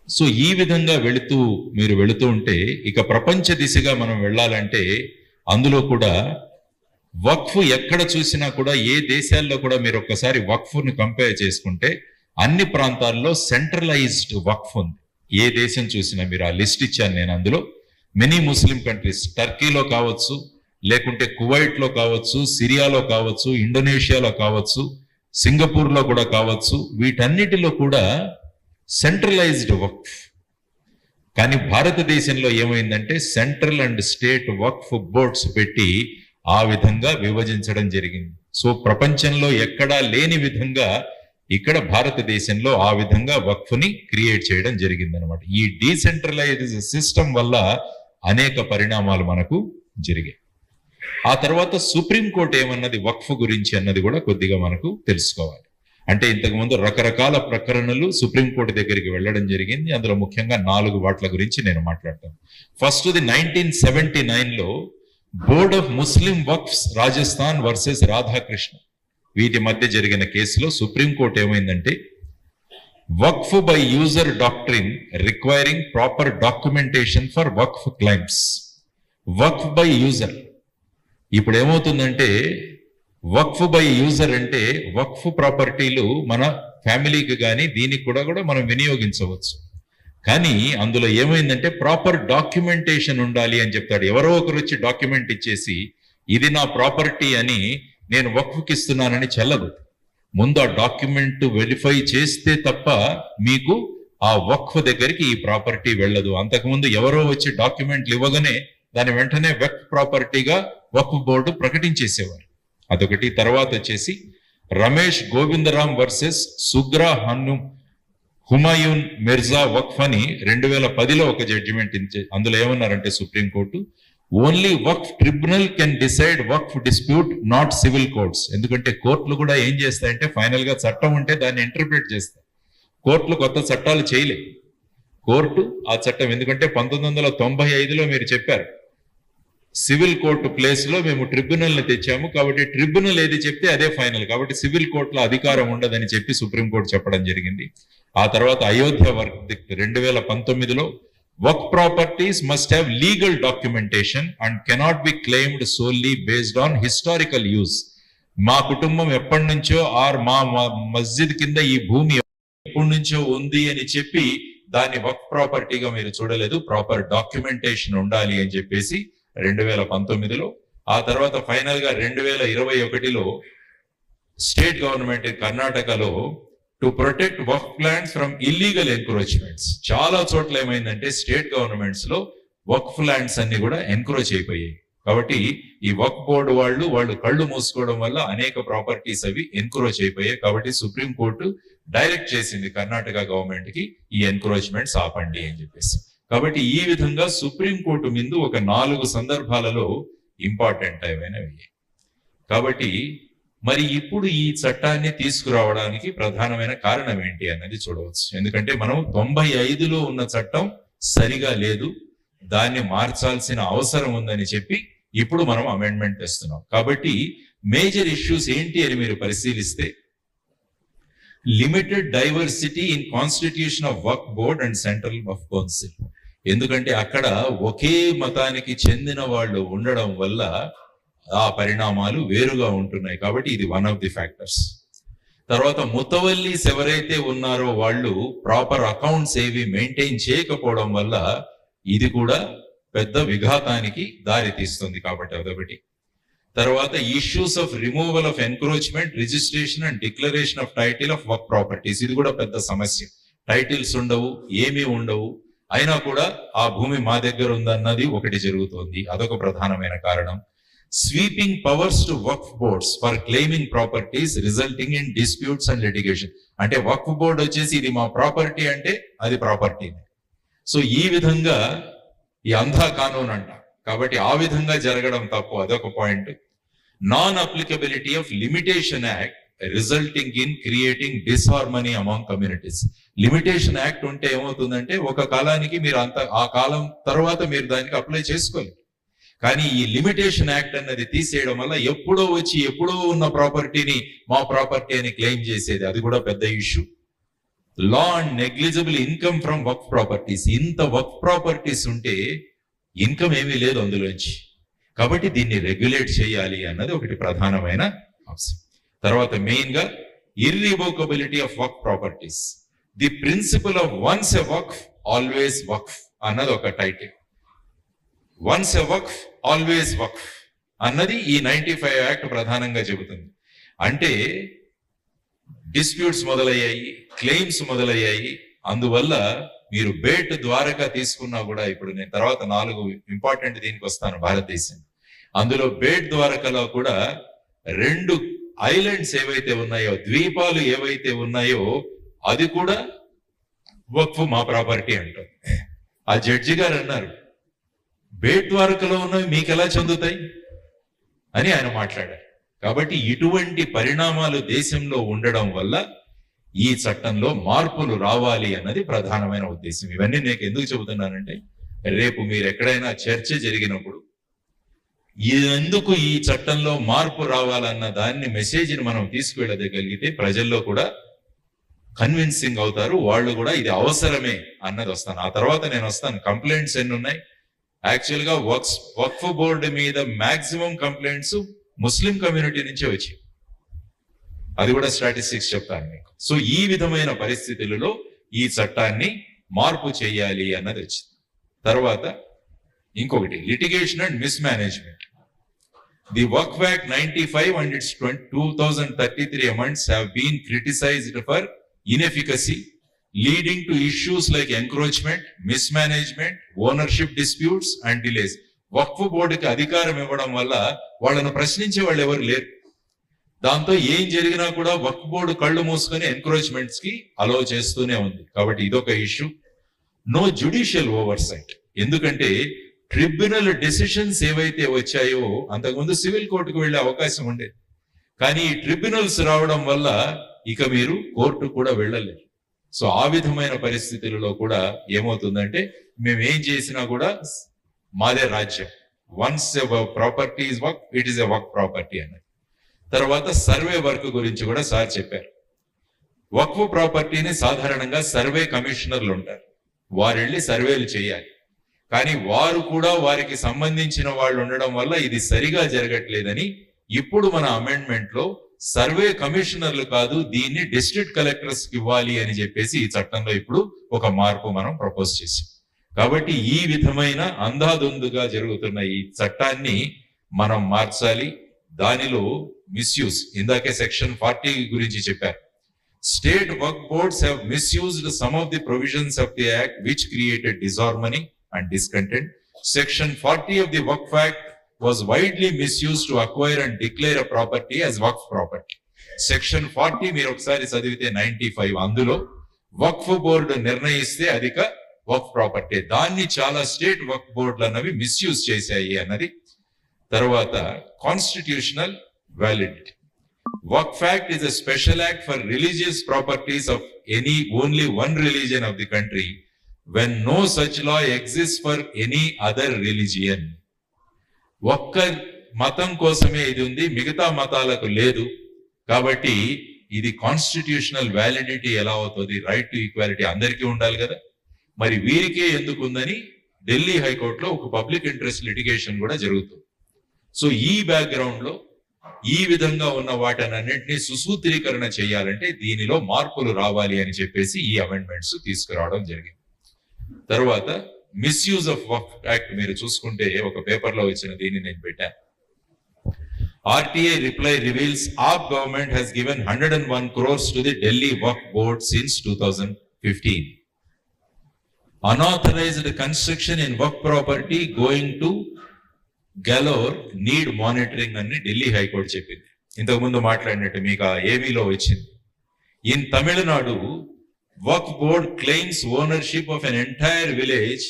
సో ఈ విధంగా మీరు వెళుతూ ఉంటే ఇక ప్రపంచ దిశగా మనం వెళ్ళాలంటే అందులో కూడా వక్ఫ్ ఎక్కడ చూసినా కూడా ఏ దేశాల్లో కూడా మీరు ఒక్కసారి వక్ఫ్ని కంపేర్ చేసుకుంటే అన్ని ప్రాంతాల్లో సెంట్రలైజ్డ్ వక్ఫ్ ఉంది. ఏ దేశం చూసినా మీరు ఆ లిస్ట్ ఇచ్చాను నేను. అందులో మెనీ ముస్లిం కంట్రీస్, టర్కీలో కావచ్చు, లేకుంటే కువైట్లో కావచ్చు, సిరియాలో కావచ్చు, ఇండోనేషియాలో కావచ్చు, సింగపూర్లో కూడా కావచ్చు, వీటన్నిటిలో కూడా సెంట్రలైజ్డ్ వక్ఫ్. కానీ భారతదేశంలో ఏమైందంటే central and state Waqf boards పెట్టి ఆ విధంగా విభజించడం జరిగింది. సో ప్రపంచంలో ఎక్కడా లేని విధంగా ఇక్కడ భారతదేశంలో ఆ విధంగా వక్ఫ్ని క్రియేట్ చేయడం జరిగింది అనమాట. ఈ డీసెంట్రలైజ్డ్ సిస్టమ్ వల్ల అనేక పరిణామాలు మనకు జరిగాయి. ఆ తర్వాత సుప్రీంకోర్టు ఏమన్నది వక్ఫ్ గురించి అన్నది కూడా కొద్దిగా మనకు తెలుసుకోవాలి. అంటే ఇంతకుముందు రకరకాల ప్రకరణలు సుప్రీంకోర్టు దగ్గరికి వెళ్ళడం జరిగింది. అందులో ముఖ్యంగా 4 వాట్ల గురించి నేను మాట్లాడతాను. ఫస్ట్ ది 1979లో board of Muslim waqfs Rajasthan versus Radhakrishna, వీటి మధ్య జరిగిన కేసులో సుప్రీంకోర్టు ఏమైందంటే waqf by user doctrine requiring proper documentation for waqf claims. Waqf by user ఇప్పుడు ఏమవుతుందంటే వక్ఫ్ బై యూజర్ అంటే వక్ఫ్ ప్రాపర్టీలు మన ఫ్యామిలీకి కానీ దీనికి కూడా మనం వినియోగించవచ్చు. కానీ అందులో ఏమైందంటే ప్రాపర్ డాక్యుమెంటేషన్ ఉండాలి అని చెప్తాడు. ఎవరో ఒకరు వచ్చి డాక్యుమెంట్ ఇచ్చేసి ఇది నా ప్రాపర్టీ అని నేను వక్ఫ్కి ఇస్తున్నానని చెల్లదు. ముందు ఆ డాక్యుమెంట్ వెరిఫై చేస్తే తప్ప మీకు ఆ వక్ఫ్ దగ్గరికి ఈ ప్రాపర్టీ వెళ్ళదు. అంతకుముందు ఎవరో వచ్చి డాక్యుమెంట్లు ఇవ్వగానే దాని వెంటనే వక్ఫ్ ప్రాపర్టీగా వక్ఫ్ బోర్డు ప్రకటించేసేవారు. అదొకటి. తర్వాత వచ్చేసి రమేష్ గోవిందరామ్ వర్సెస్ సుగ్రా హుమాయూన్ మిర్జా వక్ఫ్ అని 2010లో ఒక జడ్జిమెంట్ అందులో ఏమన్నారంటే supreme court only Waqf tribunal can decide Waqf dispute not civil courts. ఎందుకంటే కోర్టులు కూడా ఏం చేస్తాయంటే ఫైనల్ గా చట్టం ఉంటే దాన్ని ఇంటర్ప్రిట్ చేస్తాయి. కోర్టులు కొత్త చట్టాలు చేయలేవు. కోర్టు ఆ చట్టం, ఎందుకంటే 1995లో మీరు చెప్పారు సివిల్ కోర్టు ప్లేస్ లో మేము ట్రిబ్యునల్ ని తెచ్చాము, కాబట్టి ట్రిబ్యునల్ ఏది చెప్తే అదే ఫైనల్, కాబట్టి సివిల్ కోర్టులో అధికారం ఉండదని చెప్పి సుప్రీంకోర్టు చెప్పడం జరిగింది. ఆ తర్వాత అయోధ్య వర్డిక్ట్ 2019లో వర్క్ properties must have legal documentation and cannot be claimed solely based on historical use. మా కుటుంబం ఎప్పటి నుంచో మా మస్జిద్ కింద ఈ భూమి ఎప్పటి నుంచో ఉంది అని చెప్పి దాన్ని వర్క్ ప్రాపర్టీగా మీరు చూడలేదు, ప్రాపర్ డాక్యుమెంటేషన్ ఉండాలి అని చెప్పేసి 2019లో. ఆ తర్వాత ఫైనల్ గా 2021లో స్టేట్ గవర్నమెంట్ కర్ణాటకలో to protect work lands from illegal encroachments. చాలా చోట్ల ఏమైందంటే స్టేట్ గవర్నమెంట్స్ లో వర్క్ ల్యాండ్స్ అన్ని కూడా ఎన్క్రోచ్ అయిపోయాయి. కాబట్టి ఈ వర్క్ బోర్డు వాళ్ళు కళ్ళు మూసుకోవడం వల్ల అనేక ప్రాపర్టీస్ అవి ఎన్క్రోచ్ అయిపోయాయి. కాబట్టి సుప్రీంకోర్టు డైరెక్ట్ చేసింది కర్ణాటక గవర్నమెంట్ కి ఈ ఎన్క్రోచ్మెంట్స్ ఆపండి అని చెప్పేసి. కాబట్టి ఈ విధంగా సుప్రీంకోర్టు ముందు ఒక 4 సందర్భాలలో ఇంపార్టెంట్ అయినవి. కాబట్టి మరి ఇప్పుడు ఈ చట్టాన్ని తీసుకురావడానికి ప్రధానమైన కారణం ఏంటి అన్నది చూడవచ్చు. ఎందుకంటే మనం 95లో ఉన్న చట్టం సరిగా లేదు, దాన్ని మార్చాల్సిన అవసరం ఉందని చెప్పి ఇప్పుడు మనం అమెండ్మెంట్ తెస్తున్నాం. కాబట్టి మేజర్ ఇష్యూస్ ఏంటి అని మీరు పరిశీలిస్తే limited diversity in constitution of work board and central work council. ఎందుకంటే అక్కడ ఒకే మతానికి చెందిన వాళ్ళు ఉండడం వల్ల ఆ పరిణామాలు వేరుగా ఉంటున్నాయి. కాబట్టి ఇది వన్ ఆఫ్ ది ఫ్యాక్టర్స్. తర్వాత ముతవల్లీస్ ఎవరైతే ఉన్నారో వాళ్ళు ప్రాపర్ అకౌంట్స్ ఏవి మెయింటైన్ చేయకపోవడం వల్ల ఇది కూడా పెద్ద విఘాతానికి దారి తీస్తుంది. కాబట్టి అదొకటి. తర్వాత issues of removal of encroachment, registration and declaration of title of వర్క్ ప్రాపర్టీస్. ఇది కూడా పెద్ద సమస్య. టైటిల్స్ ఉండవు, ఏమీ ఉండవు, అయినా కూడా ఆ భూమి మా దగ్గర ఉందన్నది ఒకటి జరుగుతోంది. అదొక ప్రధానమైన కారణం. Sweeping powers to Waqf boards for claiming properties resulting in disputes and litigation. అంటే వక్ఫ్ బోర్డ్ వచ్చేసి ఇది మా ప్రాపర్టీ అంటే అది ప్రాపర్టీ. సో ఈ విధంగా ఈ అంధా కానూన్ అంట. కాబట్టి ఆ విధంగా జరగడం తప్పు, అదొక point. Non applicability of limitation act resulting in creating disharmony among communities. Limitation act ఉంటే ఏమవుతుందంటే ఒక కాలానికి మీరు ఆ కాలం తర్వాత మీరు దానికి అప్లై చేసుకోలేదు. కానీ ఈ లిమిటేషన్ యాక్ట్ అన్నది తీసేయడం వల్ల ఎప్పుడో వచ్చి ఎప్పుడో ఉన్న ప్రాపర్టీని మా ప్రాపర్టీ అని క్లెయిమ్ చేసేది, అది కూడా పెద్ద issue. Law and negligible income from work properties. ఇంత వర్క్ ప్రాపర్టీస్ ఉంటే ఇన్కమ్ ఏమీ లేదు అందులోంచి. కాబట్టి దీన్ని రెగ్యులేట్ చేయాలి అన్నది ఒకటి ప్రధానమైన అంశం. తర్వాత మెయిన్ గా ఇర్రివోకబిలిటీ ఆఫ్ వర్క్ properties. The principle of once a waqf always waqf అన్నది ఒక title. Once a waqf always waqf అన్నది ఈ 95 యాక్ట్ ప్రధానంగా చెబుతుంది. అంటే డిస్ప్యూట్స్ మొదలయ్యాయి, క్లెయిమ్స్ మొదలయ్యాయి. అందువల్ల మీరు బేట్ ద్వారకా తీసుకున్నా కూడా, ఇప్పుడు నేను తర్వాత 4 ఇంపార్టెంట్ దీనికి వస్తాను భారతదేశం. అందులో బేట్ ద్వారకలో కూడా 2 ఐలాండ్స్ ఏవైతే ఉన్నాయో, ద్వీపాలు ఏవైతే ఉన్నాయో అది కూడా వక్ఫ్ మా ప్రాపర్టీ అంటారు. ఆ జడ్జి గారు అన్నారు బేట్ ద్వారకలో ఉన్నవి మీకు ఎలా చెందుతాయి అని ఆయన మాట్లాడారు. కాబట్టి ఇటువంటి పరిణామాలు దేశంలో ఉండడం వల్ల ఈ చట్టంలో మార్పులు రావాలి అన్నది ప్రధానమైన ఉద్దేశం. ఇవన్నీ నేను ఎందుకు చెబుతున్నానంటే రేపు మీరు ఎక్కడైనా చర్చ జరిగినప్పుడు ఎందుకు ఈ చట్టంలో మార్పు రావాలన్న దాన్ని మెసేజ్ని మనం తీసుకువెళ్ళగలిగితే ప్రజల్లో కూడా కన్విన్సింగ్ అవుతారు, వాళ్ళు కూడా ఇది అవసరమే అన్నది వస్తాను. ఆ తర్వాత నేను వస్తాను కంప్లైంట్స్ ఎన్ని ఉన్నాయి. యాక్చువల్ గా వక్ఫ్ బోర్డు మీద మాక్సిమం కంప్లైంట్స్ ముస్లిం కమ్యూనిటీ నుంచే వచ్చాయి. అది కూడా స్టాటిస్టిక్స్ చెప్తాను మీకు. సో ఈ విధమైన పరిస్థితులలో ఈ చట్టాన్ని మార్పు చేయాలి అన్నది వచ్చింది. తర్వాత ఇంకొకటి litigation and mismanagement. The waqf act 95 and its 2033 amendments have been criticized for inefficacy, leading to issues like encroachment, mismanagement, ownership disputes and delays. వక్ఫ్ బోర్డుకి అధికారం ఇవ్వడం వల్ల వాళ్ళను ప్రశ్నించే వాళ్ళు ఎవరు లేరు. దాంతో ఏం జరిగినా కూడా వక్ఫ్ బోర్డు కళ్ళు మూసుకొని ఎన్క్రోచ్మెంట్స్ కి అలౌ చేస్తూనే ఉంది. కాబట్టి ఇదొక ఇష్యూ. No judicial oversight. ఎందుకంటే ట్రిబ్యునల్ డెసిషన్స్ ఏవైతే వచ్చాయో అంతకుముందు సివిల్ కోర్టుకు వెళ్లే అవకాశం ఉండేది. కానీ ఈ ట్రిబ్యునల్స్ రావడం వల్ల ఇక మీరు కోర్టు కూడా వెళ్ళలేరు. సో ఆ విధమైన పరిస్థితులలో కూడా ఏమవుతుందంటే మేము ఏం చేసినా కూడా మాదే రాజ్యం. Once property is work, it is a work property అన్నది. తర్వాత సర్వే వర్క్ గురించి కూడా సార్ చెప్పారు. వక్ఫ్ ప్రాపర్టీని సాధారణంగా సర్వే కమిషనర్లు ఉంటారు, వారు వెళ్ళి సర్వేలు చేయాలి. కానీ వారు కూడా వారికి సంబంధించిన వాళ్ళు ఉండడం వల్ల ఇది సరిగా జరగట్లేదని ఇప్పుడు మన అమెండ్మెంట్ లో సర్వే కమిషనర్లు కాదు, దీన్ని డిస్ట్రిక్ట్ కలెక్టర్స్ కి ఇవ్వాలి అని చెప్పేసి ఈ చట్టంలో ఇప్పుడు ఒక మార్పు మనం ప్రపోజ్ చేసాం. కాబట్టి ఈ విధమైన అంధాదొందుగా జరుగుతున్న ఈ చట్టాన్ని మనం మార్చాలి. దానిలో మిస్యూజ్, ఇందాకే సెక్షన్ 40 గురించి చెప్పారు. స్టేట్ వర్క్ boards have misused some of the provisions of the act which created disharmony and discontent. Section 40 of the Waqf Act was widely misused to acquire and declare a property as Waqf property. Section 40 మీరు ఒకసారి చదివితే 95 అందులో వక్ఫ్ board నిర్ణయిస్తే అధిక వక్ఫ్ property. దాన్ని చాలా state వక్ఫ్ బోర్డులు అన్నవి misuse చేశాయి అన్నది. తర్వాత constitutional validity. Waqf Act is a special act for religious properties of only one religion of the country when no such law exists for any other religion. ఒక్క మతం కోసమే ఇది ఉంది, మిగతా మతాలకు లేదు. కాబట్టి ఇది కాన్స్టిట్యూషనల్ వ్యాలిడిటీ ఎలా అవుతుంది? రైట్ టు ఈక్వాలిటీ అందరికీ ఉండాలి కదా, మరి వీరికే ఎందుకు ఉందని ఢిల్లీ హైకోర్టులో ఒక పబ్లిక్ ఇంట్రెస్ట్ లిటిగేషన్ కూడా జరుగుతుంది. సో ఈ బ్యాక్గ్రౌండ్ లో ఈ విధంగా ఉన్న వాటన్నింటినీ సుసూత్రీకరణ చేయాలంటే దీనిలో మార్పులు రావాలి అని చెప్పేసి ఈ అమెండ్మెంట్స్ తీసుకురావడం జరిగింది. తర్వాత మిస్యూజ్ ఆఫ్ వక్ఫ్ యాక్ట్ మీరు చూసుకుంటే ఒక పేపర్ లో వచ్చిన దీన్ని నేను పెట్టాను. RTA reply reveals AAP government has given 101 crores to the Delhi Waqf Board since 2015. Unauthorized construction in Waqf property going to galore need monitoring అని ఢిల్లీ హైకోర్టు చెప్పింది. ఇంతకు ముందు మాట్లాడినట్టు మీకు ఆ ఏవీలో వచ్చింది. In Tamil Nadu Waqf board claims ownership of an entire village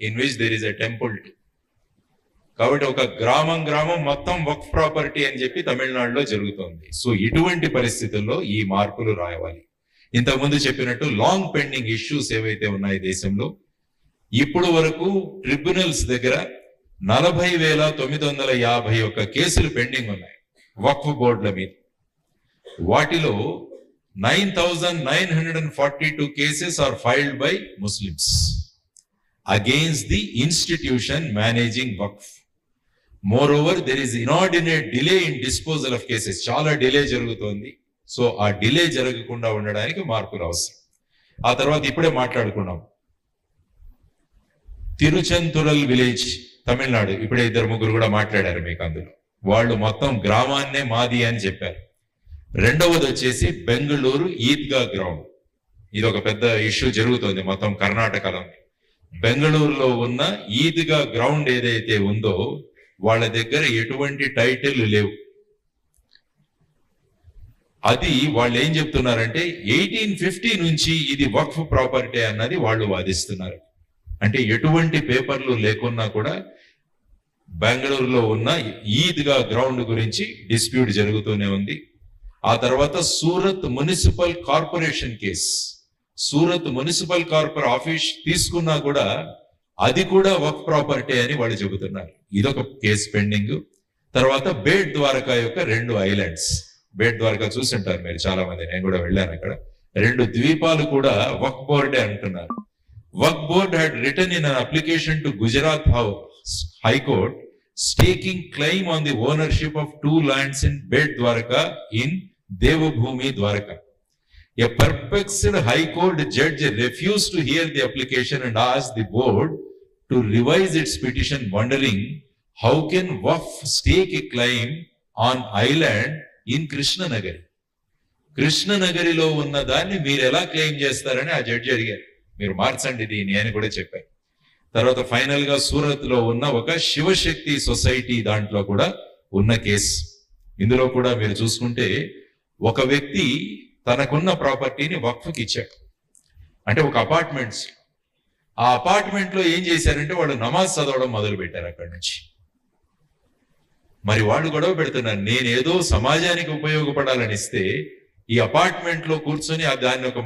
in which there is a temple to. కాబట్టి ఒక గ్రామం మొత్తం వక్ఫ్ ప్రాపర్టీ అని చెప్పి తమిళనాడులో జరుగుతోంది. సో ఇటువంటి పరిస్థితుల్లో ఈ మార్పులు రావాలి. ఇంతకుముందు చెప్పినట్టు లాంగ్ పెండింగ్ ఇష్యూస్ ఏవైతే ఉన్నాయి దేశంలో, ఇప్పుడు వరకు ట్రిబ్యునల్స్ దగ్గర 40,951 కేసులు పెండింగ్ ఉన్నాయి వక్ఫ్ బోర్డుల మీద. వాటిలో 9,942 cases are filed by Muslims against the institution managing Waqf. Moreover, there is inordinate delay in disposal of cases. చాలా డిలే జరుగుతోంది. సో ఆ డిలే జరగకుండా ఉండడానికి మార్పులు అవసరం. ఆ తర్వాత ఇప్పుడే మాట్లాడుకున్నాం తిరుచెంతురల్ విలేజ్ తమిళనాడు, ఇప్పుడే 2-3 కూడా మాట్లాడారు మీకు. అందులో వాళ్ళు మొత్తం గ్రామాన్నే మాది అని చెప్పారు. రెండవది వచ్చేసి బెంగళూరు ఈద్గా గ్రౌండ్. ఇది ఒక పెద్ద ఇష్యూ జరుగుతుంది మొత్తం కర్ణాటకలో. బెంగళూరులో ఉన్న ఈద్గా గ్రౌండ్ ఏదైతే ఉందో వాళ్ళ దగ్గర ఎటువంటి టైటిల్ లేవు. అది వాళ్ళు ఏం చెప్తున్నారంటే 1850 నుంచి ఇది వక్ఫ్ ప్రాపర్టీ అన్నది వాళ్ళు వాదిస్తున్నారు. అంటే ఎటువంటి పేపర్లు లేకున్నా కూడా బెంగళూరులో ఉన్న ఈద్గా గ్రౌండ్ గురించి డిస్ప్యూట్ జరుగుతూనే ఉంది. ఆ తర్వాత Surat municipal corporation case, Surat municipal office తీసుకున్నా కూడా అది కూడా వక్ఫ్ ప్రాపర్టీ అని వాళ్ళు చెబుతున్నారు. ఇదొక కేసు పెండింగ్. తర్వాత బేట్ ద్వారకా యొక్క 2 ఐలాండ్స్, బేట్ ద్వారకా చూసింటారు మీరు చాలా మంది, నేను కూడా వెళ్ళాను. అక్కడ 2 ద్వీపాలు కూడా వక్ఫ్ బోర్డే అంటున్నారు. వక్ఫ్ board had written in an application to Gujarat High Court staking claim on the ownership of 2 lands in Bet Dwarka in Devabhumi Dwarka. A perplexed High Court judge refused to hear the application and asked the board to revise its petition, wondering how can WAF stake a claim on island in Krishnanagari. కృష్ణనగరిలో ఉన్న దాన్ని మీరు ఎలా claim చేస్తారని ఆ judge అడిగారు. మీరు మార్చండి దీన్ని అని కూడా చెప్పారు. తర్వాత ఫైనల్ గా సూరత్ లో ఉన్న ఒక శివశక్తి సొసైటీ దాంట్లో కూడా ఉన్న కేసు. ఇందులో కూడా మీరు చూసుకుంటే ఒక వ్యక్తి తనకున్న ప్రాపర్టీని వక్ఫ్కి ఇచ్చాడు. అంటే ఒక అపార్ట్మెంట్స్, ఆ అపార్ట్మెంట్ లో ఏం చేశారంటే వాళ్ళు నమాజ్ చదవడం మొదలు పెట్టారు అక్కడి నుంచి. మరి వాళ్ళు గొడవ పెడుతున్నారు, నేనేదో సమాజానికి ఉపయోగపడాలని ఇస్తే ఈ అపార్ట్మెంట్ లో కూర్చొని దాన్ని ఒక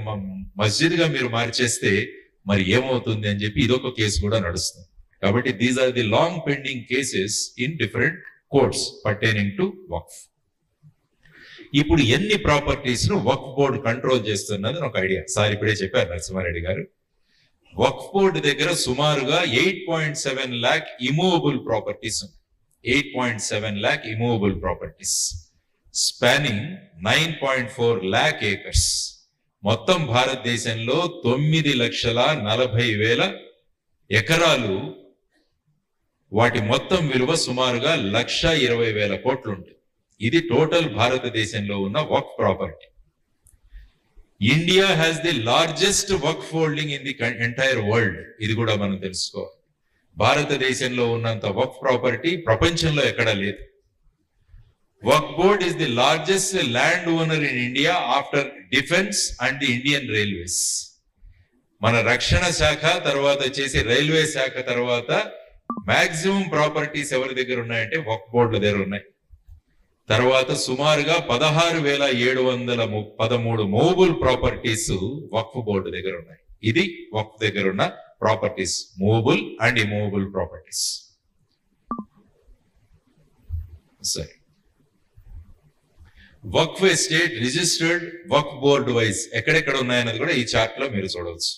మస్జిద్ గా మీరు మార్చేస్తే మరి ఏమవుతుంది అని చెప్పి ఇదొక కేసు కూడా నడుస్తుంది. కాబట్టి these are the long pending cases in different courts pertaining to waqf. ఇప్పుడు ఎన్ని ప్రాపర్టీస్ ను వక్ఫ్ బోర్డు కంట్రోల్ చేస్తున్నది ఒక ఐడియా. సార్ ఇప్పుడే చెప్పారు నరసింహారెడ్డి గారు. వక్ఫ్ బోర్డు దగ్గర సుమారుగా 8.7 lakh ఇమూవబుల్ ప్రాపర్టీస్ ఉన్నాయి. 8.7 lakh immovable properties spanning 9.4 lakh acres. మొత్తం భారతదేశంలో 9,40,000 ఎకరాలు, వాటి మొత్తం విలువ సుమారుగా 1,20,000 కోట్లు ఉంటుంది. ఇది టోటల్ భారతదేశంలో ఉన్న waqf property. India has the largest waqf holding in the entire world. ఇది కూడా మనం తెలుసుకోవాలి. భారతదేశంలో ఉన్నంత వక్ఫ్ ప్రాపర్టీ ప్రపంచంలో ఎక్కడా లేదు. Waqf board is the largest land owner in India after defence and the Indian Railways. మన రక్షణ శాఖ తర్వాత వచ్చేసి రైల్వే శాఖ తర్వాత మాక్సిమం ప్రాపర్టీస్ ఎవరి దగ్గర ఉన్నాయంటే వక్ఫ్ బోర్డుల దగ్గర ఉన్నాయి. తర్వాత సుమారుగా 16,713 మూవబుల్ ప్రాపర్టీస్ వక్ఫ్ బోర్డు దగ్గర ఉన్నాయి. ఇది వక్ఫ్ దగ్గర ఉన్న properties, movable and immovable properties. సరే, వక్ఫ్ ఎస్టేట్ రిజిస్టర్డ్ వక్ఫ్ బోర్డు వైజ్ ఎక్కడెక్కడ ఉన్నాయన్నది కూడా ఈ చార్ట్ లో మీరు చూడవచ్చు.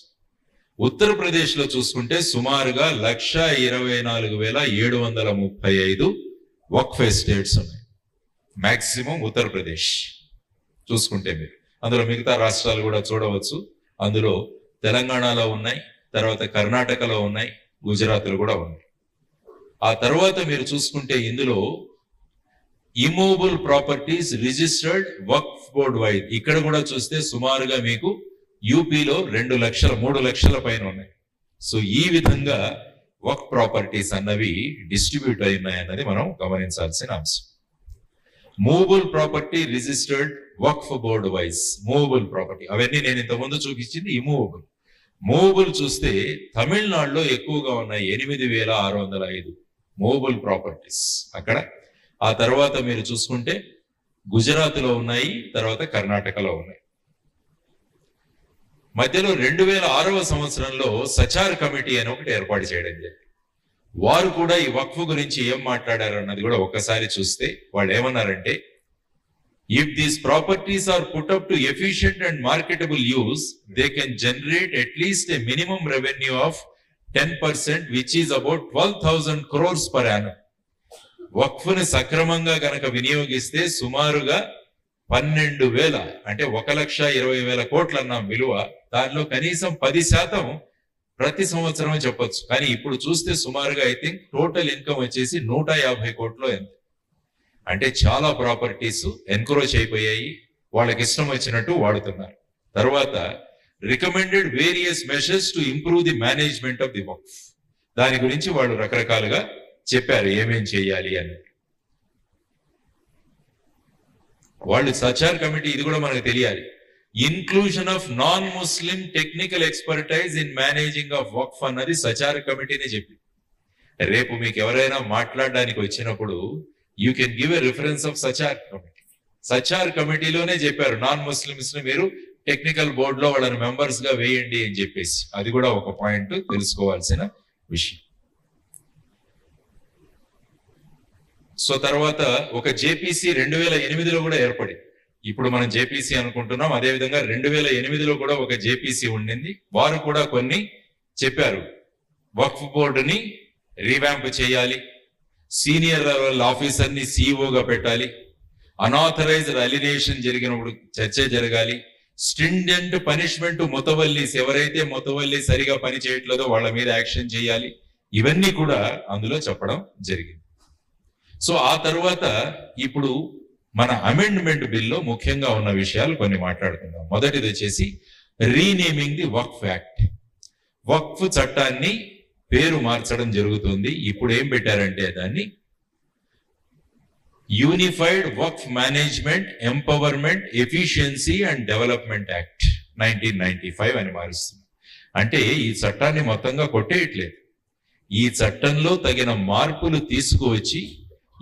ఉత్తరప్రదేశ్ లో చూసుకుంటే సుమారుగా 1,24,735 వక్ఫ్ ఎస్టేట్స్ ఉన్నాయి. మాక్సిమం ఉత్తరప్రదేశ్ చూసుకుంటే మీరు, అందులో మిగతా రాష్ట్రాలు కూడా చూడవచ్చు. అందులో తెలంగాణలో ఉన్నాయి, తర్వాత కర్ణాటకలో ఉన్నాయి, గుజరాత్లో కూడా ఉన్నాయి. ఆ తర్వాత మీరు చూసుకుంటే ఇందులో ఇమూవబుల్ ప్రాపర్టీస్ రిజిస్టర్డ్ వక్ఫ్ బోర్డ్ వైడ్ ఇక్కడ కూడా చూస్తే సుమారుగా మీకు యూపీలో 2 లక్షల 3 లక్షల పైన ఉన్నాయి. సో ఈ విధంగా వక్ఫ్ ప్రాపర్టీస్ అన్నవి డిస్ట్రిబ్యూట్ అయి ఉన్నాయన్నది మనం గమనించాల్సిన అంశం. మూవబుల్ ప్రాపర్టీ రిజిస్టర్డ్ వక్ఫ్ బోర్డ్ వైజ్ మూవబుల్ ప్రాపర్టీ, అవన్నీ నేను ఇంతకుముందు చూపించింది ఇమూవబుల్. మూవబుల్ చూస్తే తమిళనాడులో ఎక్కువగా ఉన్నాయి, 8,605 మూవబుల్ ప్రాపర్టీస్ అక్కడ. ఆ తర్వాత మీరు చూసుకుంటే గుజరాత్ లో ఉన్నాయి, తర్వాత కర్ణాటకలో ఉన్నాయి. మధ్యలో 2006వ సంవత్సరంలో సచార్ కమిటీ అని ఒకటి ఏర్పాటు చేయడం జరిగింది. వారు కూడా ఈ వక్ఫ్ గురించి ఏం మాట్లాడారు అన్నది కూడా ఒక్కసారి చూస్తే వాళ్ళు ఏమన్నారంటే, if these properties are put up to efficient and marketable use, they can generate at least a minimum revenue of 10%, which is about 12,000 crores per annum. వక్ఫ్ని సక్రమంగా గనక వినియోగిస్తే సుమారుగా 12,000 అంటే 1,20,000 కోట్లు అన్నాం విలువ, దానిలో కనీసం 10% ప్రతి సంవత్సరం చెప్పొచ్చు. కానీ ఇప్పుడు చూస్తే సుమారుగా ఐ థింక్ టోటల్ ఇన్కమ్ వచ్చేసి 150 కోట్లు ఎంత. అంటే చాలా ప్రాపర్టీస్ ఎన్క్రోచ్ అయిపోయాయి, వాళ్ళకి ఇష్టం వచ్చినట్టు వాడుతున్నారు. తర్వాత recommended various measures to improve the management of the waqf, దాని గురించి వాళ్ళు రకరకాలుగా చెప్పారు ఏమేం చేయాలి అని. వాళ్ళు సచార్ కమిటీ, ఇది కూడా మనకు తెలియాలి, inclusion of non Muslim technical expertise in managing of waqf అన్నది సచార్ కమిటీనే చెప్పి. రేపు మీకు ఎవరైనా మాట్లాడడానికి వచ్చినప్పుడు you can give a reference of Sachar committee. Sachar కమిటీలోనే చెప్పారు నాన్ ముస్లిమ్స్ ని మీరు టెక్నికల్ బోర్డులో వాళ్ళని మెంబర్స్ గా వేయండి అని చెప్పేసి. అది కూడా ఒక పాయింట్ తెలుసుకోవాల్సిన విషయం. సో తర్వాత ఒక జేపీసీ 2008లో కూడా ఏర్పడింది. ఇప్పుడు మనం జేపీసీ అనుకుంటున్నాం, అదేవిధంగా 2008లో కూడా ఒక జేపీసీ ఉండింది. వారు కూడా కొన్ని చెప్పారు, వక్ఫ్ బోర్డుని రీవ్యాంప్ చేయాలి, సీనియర్ లెవెల్ ఆఫీసర్ని సిఇఓగా పెట్టాలి, అనాథరైజ్డ్ అలినేషన్ జరిగినప్పుడు చర్చ జరగాలి, స్ట్రింజెంట్ పనిష్మెంట్ ముతవల్లీస్, ఎవరైతే ముతవల్లి సరిగా పని చేయట్లేదో వాళ్ళ మీద యాక్షన్ చేయాలి, ఇవన్నీ కూడా అందులో చెప్పడం జరిగింది. సో ఆ తర్వాత ఇప్పుడు మన అమెండ్మెంట్ బిల్లో ముఖ్యంగా ఉన్న విషయాలు కొన్ని మాట్లాడుకుందాం. మొదటిది వచ్చేసి రీనేమింగ్ ది వక్ఫ్ యాక్ట్. వక్ఫ్ చట్టాన్ని పేరు మార్చడం జరుగుతుంది. ఇప్పుడు ఏం పెట్టారంటే దాన్ని unified Waqf management empowerment efficiency and development act 1995 అని మారుస్తుంది. అంటే ఈ చట్టాన్ని మొత్తంగా కొట్టేయట్లేదు, ఈ చట్టంలో తగిన మార్పులు తీసుకువచ్చి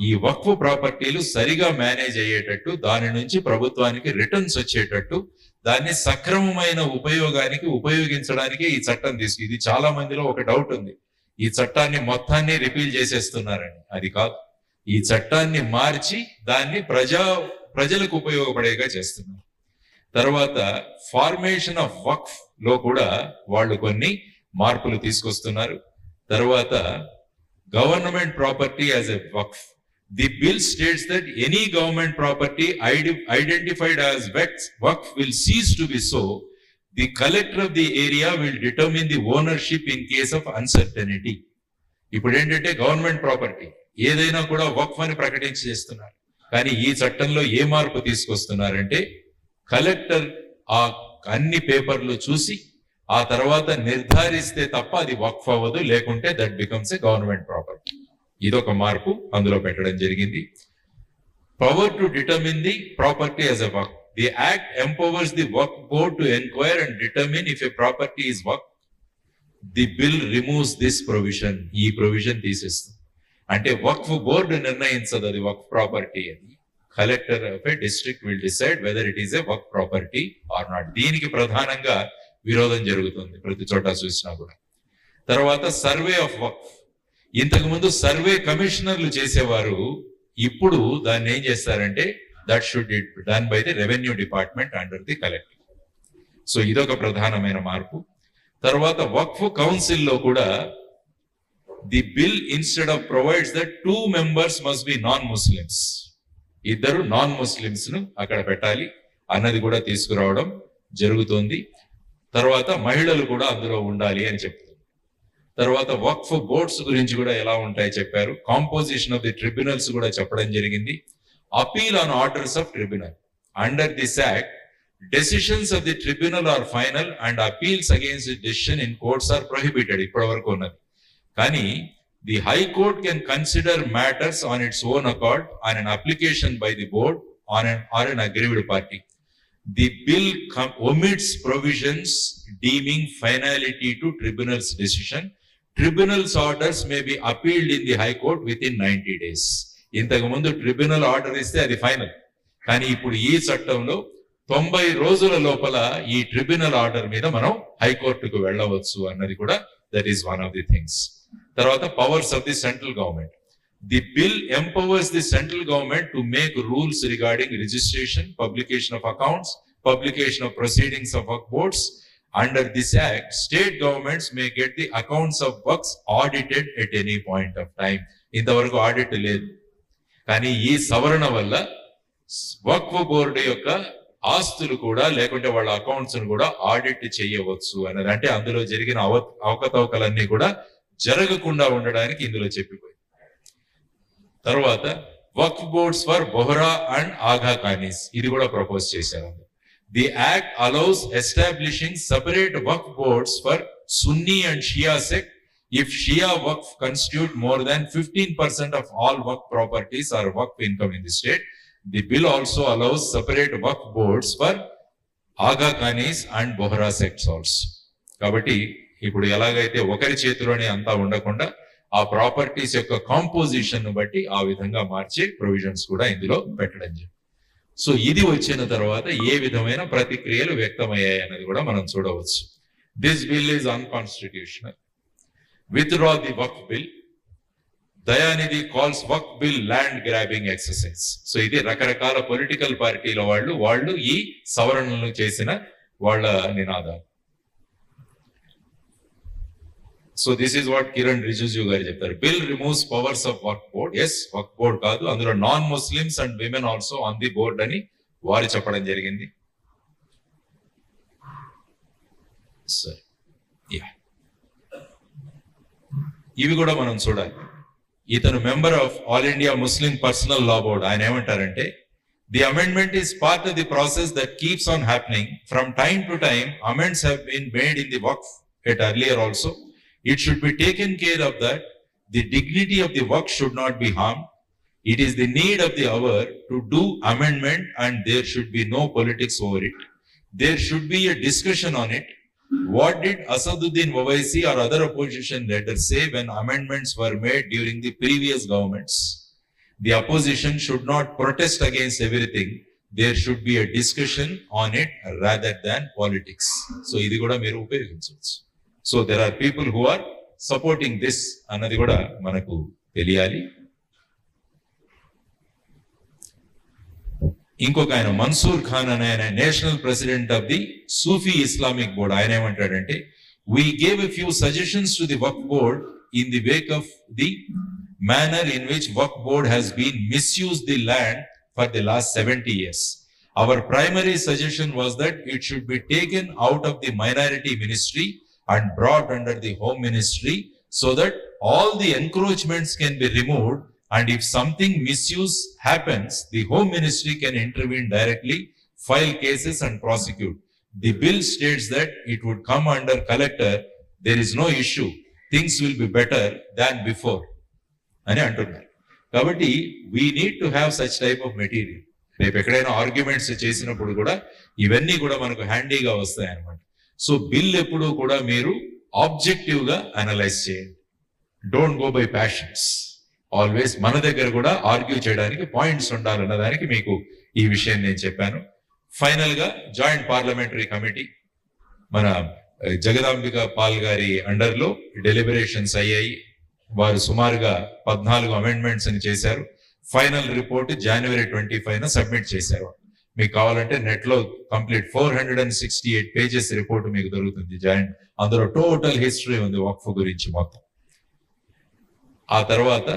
ఈ వక్ఫ్ ప్రాపర్టీలు సరిగా మేనేజ్ అయ్యేటట్టు, దాని నుంచి ప్రభుత్వానికి రిటర్న్స్ వచ్చేటట్టు, దాన్ని సక్రమమైన ఉపయోగించడానికి ఈ చట్టం ఇది చాలా మందిలో ఒక డౌట్ ఉంది, ఈ చట్టాన్ని మొత్తాన్ని రిపీల్ చేసేస్తున్నారని. అది కాదు, ఈ చట్టాన్ని మార్చి దాన్ని ప్రజలకు ఉపయోగపడేగా చేస్తున్నారు. తర్వాత ఫార్మేషన్ ఆఫ్ వక్ఫ్ లో కూడా వాళ్ళు కొన్ని మార్పులు తీసుకొస్తున్నారు. తర్వాత government property as a Waqf. The bill states that any government property identified as waqf will cease to be so. The collector of the area will determine the ownership in case of uncertainty. ఇప్పుడు ఏంటంటే government property ఏదైనా కూడా వక్ఫ్ అని ప్రకటించేస్తున్నారు. కానీ ఈ చట్టంలో ఏ మార్పు తీసుకొస్తున్నారంటే collector ఆ అన్ని పేపర్లు చూసి ఆ తర్వాత నిర్ధారిస్తే తప్ప అది వక్ఫ్ అవ్వదు, లేకుంటే that becomes a government property. ఇదొక మార్పు అందులో పెట్టడం జరిగింది. Power to determine the property as a Waqf. The act empowers the Waqf board to enquire and determine if a property is Waqf. The bill removes this provision. ఈ provision తీసేస్తుంది. అంటే వక్ఫ్ board నిర్ణయించదు అది వక్ఫ్ property అని. Collector of a district will decide whether it is a Waqf property or not. దీనికి ప్రధానంగా విరోధం జరుగుతుంది ప్రతి చోట చూసినా కూడా. తర్వాత సర్వే ఆఫ్ వక్ఫ్. ఇంతకు ముందు సర్వే కమిషనర్లు చేసేవారు, ఇప్పుడు దాన్ని ఏం చేస్తారంటే that should done by the revenue department under the collector. So ఇదొక ప్రధానమైన మార్పు. తర్వాత వక్ఫ్ కౌన్సిల్ లో కూడా the bill instead of provides that 2 members must be non Muslims, ఇద్దరు నాన్ ముస్లిమ్స్ ను అక్కడ పెట్టాలి అన్నది కూడా తీసుకురావడం జరుగుతుంది. తర్వాత మహిళలు కూడా అందులో ఉండాలి అని చెప్తుంది. తర్వాత వక్ఫ్ బోర్డ్స్ గురించి కూడా ఎలా ఉంటాయి చెప్పారు. కాంపోజిషన్ ఆఫ్ ది ట్రిబ్యునల్స్ కూడా చెప్పడం జరిగింది. Appeal on orders of tribunal. Under this act decisions of the tribunal are final and appeals against the decision in courts are prohibited. ఇప్పటి వరకు ఉన్నది. కానీ the high court can consider matters on its own accord on an application by the board or an aggrieved party. The bill omits provisions deeming finality to tribunal's decision. Tribunal's orders may be appealed in the High Court within 90 days. ఇంతకు ముందు tribunal order ఇస్తే అది final. కానీ ఇప్పుడు ఈ చట్టంలో 90 రోజుల లోపల ఈ ట్రిబ్యునల్ ఆర్డర్ మీద మనం హైకోర్టుకు వెళ్ళవచ్చు అన్నది కూడా that is one of the things. తర్వాత powers of the central government. The bill empowers the central government to make rules regarding registration, publication of accounts, publication of proceedings of work boards. Under this act, state governments may get the accounts of works audited at any point of time. ఇంతవరకు audit లేదు. కానీ ఈ సవరణ వల్ల వక్ఫ్ board యొక్క ఆస్తులు కూడా లేకుంటే వాళ్ళ అకౌంట్స్ కూడా ఆడిట్ చేయవచ్చు అన్నది. అంటే అందులో జరిగిన అవకతవకలన్నీ కూడా జరగకుండా ఉండడానికి ఇందులో చెప్పిపోయింది. తర్వాత వక్ఫ్ బోర్డ్స్ ఫర్ బొహరా అండ్ ఆగా ఖానీస్, ఇది కూడా ప్రపోజ్ చేశారు. The act allows establishing separate Waqf boards for Sunni and Shia sect if Shia Waqf constitute more than 15% of all Waqf properties or Waqf income in the state. The bill also allows separate Waqf boards for Aga Khanis and Bohra sects also. కాబట్టి ఇప్పుడు ఎలాగైతే ఒకరి చేతిలోనే అంతా ఉండకుండా ఆ properties యొక్క composition బట్టి ఆ విధంగా మార్చే ప్రొవిజన్స్ కూడా ఇందులో పెట్టడం జరిగింది. సో ఇది వచ్చిన తర్వాత ఏ విధమైన ప్రతిక్రియలు వ్యక్తమయ్యాయి అన్నది కూడా మనం చూడవచ్చు. This bill is unconstitutional. Withdraw the Waqf bill. Dayanidhi calls Waqf bill land grabbing exercise. So ఇది రకరకాల పొలిటికల్ పార్టీల వాళ్ళు ఈ సవరణలు చేసిన వాళ్ళ నినాదాలు. So this is what Kiren Rijiju గారు చెప్తారు. Bill removes powers of Waqf board. Yes, Waqf board కాదు, అందులో non Muslims and women also on the board అని వారు చెప్పడం జరిగింది. సరే, ఇవి కూడా మనం చూడాలి. ఇతను member of all India Muslim personal law board. ఆయన ఏమంటారంటే, the amendment is part of the process that keeps on happening. From time to time amends have been made in the Waqf at earlier also. It should be taken care of that the dignity of the work should not be harmed. It is the need of the hour to do amendment and there should be no politics over it. There should be a discussion on it. What did Asaduddin Owaisi or other opposition leaders say when amendments were made during the previous governments? The opposition should not protest against everything. There should be a discussion on it rather than politics. So, ఇది కూడా మీరు ఉపయోగించవచ్చు. So there are people who are supporting this అన్నది కూడా మనకు తెలియాలి. ఇంకొక ఆయన మన్సూర్ ఖాన్ అనే ఆయన national president of the Sufi Islamic board. ఆయన ఏమంటాడంటే, we gave a few suggestions to the Waqf board in the wake of the manner in which Waqf board has been misused the land for the last 70 years. Our primary suggestion was that it should be taken out of the minority ministry and brought under the home ministry so that all the encroachments can be removed, and if something misuse happens, the home ministry can intervene directly, file cases and prosecute. The bill states that it would come under collector. There is no issue. Things will be better than before. అని అంటున్నారు. కాబట్టి we need to have such type of material. రేపు ఎక్కడైనా arguments చేసినప్పుడు కూడా ఇవన్నీ కూడా మనకు హ్యాండీగా వస్తాయి అన్నమాట. సో బిల్ ఎప్పుడు కూడా మీరు ఆబ్జెక్టివ్ గా అనలైజ్ చేయండి. Don't go by passions. Always మన దగ్గర కూడా ఆర్గ్యూ చేయడానికి పాయింట్స్ ఉండాలన్న దానికి మీకు ఈ విషయం నేను చెప్పాను. ఫైనల్ గా జాయింట్ పార్లమెంటరీ కమిటీ మన జగదాంబిక పాల్ గారి అండర్ లో డెలిబరేషన్స్ అయ్యాయి. వారు సుమారుగా 14 అమెండ్మెంట్స్ అని చేశారు. ఫైనల్ రిపోర్ట్ January 25 సబ్మిట్ చేశారు. మీకు కావాలంటే నెట్ లో కంప్లీట్ 468 పేజెస్ రిపోర్ట్ మీకు దొరుకుతుంది జాయింట్. అందులో టోటల్ హిస్టరీ ఉంది వక్ఫ్ గురించి మొత్తం. ఆ తర్వాత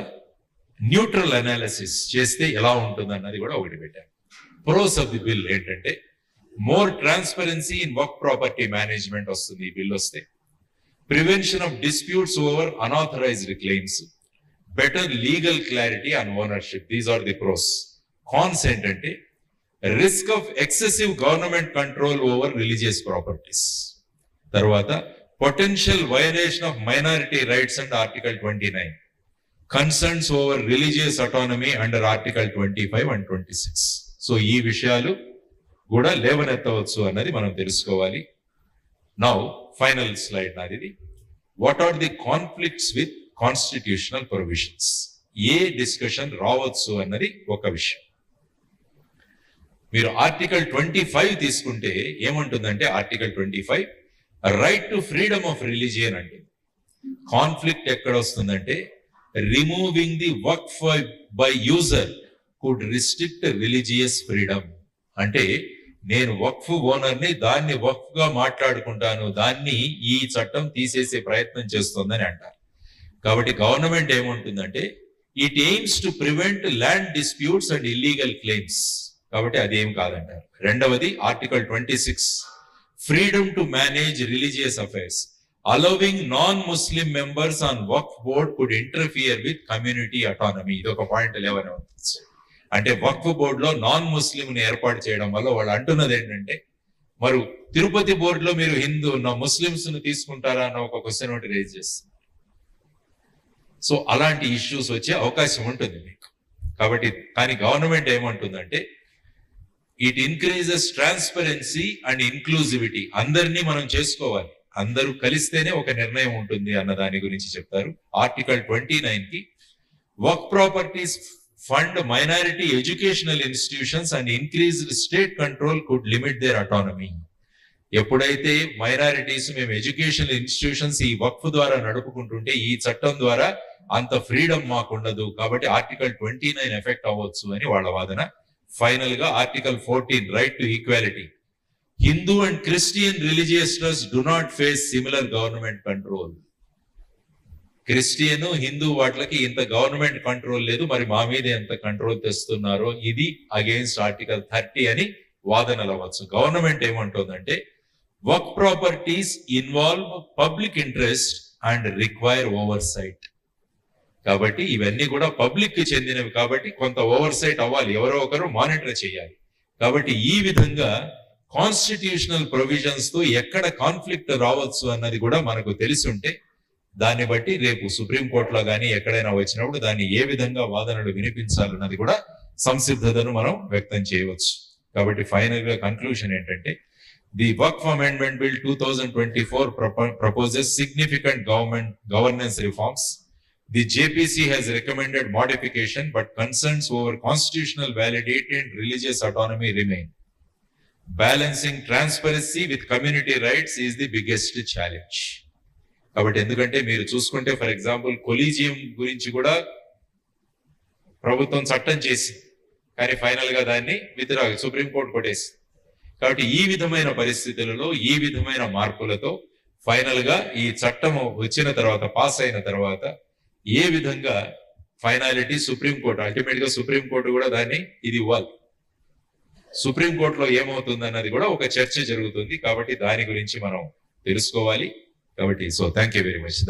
న్యూట్రల్ అనాలిసిస్ చేస్తే ఎలా ఉంటుంది అన్నది కూడా ఒకటి పెట్టారు. ప్రోస్ ఆఫ్ ది బిల్ ఏంటంటే, more transparency in Waqf property management వస్తుంది ఈ బిల్ వస్తే. Prevention of disputes over unauthorized claims. Better legal clarity and ownership. These are the pros. Cons ఏంటంటే, risk of excessive government control over religious properties. Tarvata potential violation of minority rights under Article 29. Concerns over religious autonomy under Article 25 and 26. So ee vishayalu kuda levanettavachchu annadi manam telusukovali. Now final slide nadidi. What are the conflicts with constitutional provisions? Ye discussion రావచ్చు అన్నది ఒక విషయం. మీరు article 25 తీసుకుంటే ఏమంటుందంటే, article 25 right to freedom of religion అంటే. Conflict ఎక్కడ వస్తుందంటే, removing the Waqf by user could restrict religious freedom. అంటే నేను వక్ఫ్ ఓనర్ని, దాన్ని వక్ఫ్ గా మాట్లాడుకుంటాను, దాన్ని ఈ చట్టం తీసేసే ప్రయత్నం చేస్తుందని అంటారు. కాబట్టి గవర్నమెంట్ ఏమంటుందంటే, it AIIMS to prevent land disputes and illegal claims. కాబట్టి అది ఏం కాదంటారు. రెండవది article 26 freedom to manage religious affairs. Allowing non Muslim members on Waqf board could interfere with community autonomy. ఇది ఒక పాయింట్ లేవనే ఉంటుంది. అంటే వక్ఫ్ బోర్డ్ లో నాన్ ముస్లిం ని ఏర్పాటు చేయడం వల్ల వాళ్ళు అంటున్నది ఏంటంటే, మరి తిరుపతి బోర్డులో మీరు హిందూ ముస్లింస్ ను తీసుకుంటారా అన్న ఒక క్వశ్చన్ ఒకటి రేజ్ చేస్తుంది. సో అలాంటి ఇష్యూస్ వచ్చే అవకాశం ఉంటుంది మీకు. కాబట్టి కానీ గవర్నమెంట్ ఏమంటుందంటే, ఇట్ ఇంక్రీజెస్ ట్రాన్స్పరెన్సీ అండ్ ఇన్క్లూజివిటీ. అందరినీ మనం చేసుకోవాలి, అందరూ కలిస్తేనే ఒక నిర్ణయం ఉంటుంది అన్న దాని గురించి చెప్తారు. ఆర్టికల్ 29 కి వర్క్ properties fund minority educational institutions and increased state control could limit their autonomy. ఎప్పుడైతే మైనారిటీస్ మేము ఎడ్యుకేషనల్ ఇన్స్టిట్యూషన్స్ ఈ వక్ఫ్ ద్వారా నడుపుకుంటుంటే ఈ చట్టం ద్వారా అంత ఫ్రీడమ్ మాకు ఉండదు, కాబట్టి ఆర్టికల్ 29 ఎఫెక్ట్ అవ్వచ్చు అని వాళ్ళ వాదన. ఫైనల్ గా article 14 right to equality. Hindu and Christian religious trust do not face similar government control. Christian Hindu వాటికి ఇంత గవర్నమెంట్ కంట్రోల్ లేదు, మరి మా మీద ఎంత కంట్రోల్ తెస్తున్నారో ఇది అగెయిన్స్ట్ ఆర్టికల్ 30 అని వాదనలు అవ్వచ్చు. గవర్నమెంట్ ఏమంటుందంటే వర్క్ properties involve public interest and require oversight. కాబట్టి ఇవన్నీ కూడా పబ్లిక్ కి చెందినవి కాబట్టి కొంత ఓవర్ సైట్ అవ్వాలి, ఎవరో ఒకరు మానిటర్ చేయాలి. కాబట్టి ఈ విధంగా కాన్స్టిట్యూషనల్ ప్రొవిజన్స్ తో ఎక్కడ కాన్ఫ్లిక్ట్ రావచ్చు అన్నది కూడా మనకు తెలిసి ఉంటే దాన్ని బట్టి రేపు సుప్రీంకోర్టులో కానీ ఎక్కడైనా వచ్చినప్పుడు దాన్ని ఏ విధంగా వాదనలు వినిపించాలన్నది కూడా సంసిద్ధతను మనం వ్యక్తం చేయవచ్చు. కాబట్టి ఫైనల్ గా కన్క్లూషన్ ఏంటంటే the Waqf amendment bill 2024 proposes significant governance reforms. The JPC has recommended modification, but concerns over constitutional validity and religious autonomy remain. Balancing transparency with community rights is the biggest challenge. కాబట్టి ఎందుకంటే మీరు చూసుకుంటే for example collegium గురించి కూడా ప్రభుత్వం చట్టం చేసి కానీ ఫైనల్ గా దాన్ని సుప్రీంకోర్టు కొట్టేసి. కాబట్టి ఈ విధమైన పరిస్థితులలో ఈ విధమైన మార్పులతో ఫైనల్ గా ఈ చట్టం వచ్చిన తర్వాత పాస్ అయిన తర్వాత ఏ విధంగా ఫైనాలిటీ సుప్రీంకోర్టు అల్టిమేట్ గా సుప్రీంకోర్టు కూడా దాన్ని ఇది ఇవ్వాలి. సుప్రీంకోర్టులో ఏమవుతుంది అన్నది కూడా ఒక చర్చ జరుగుతుంది. కాబట్టి దాని గురించి మనం తెలుసుకోవాలి. కాబట్టి థ్యాంక్ యూ వెరీ మచ్.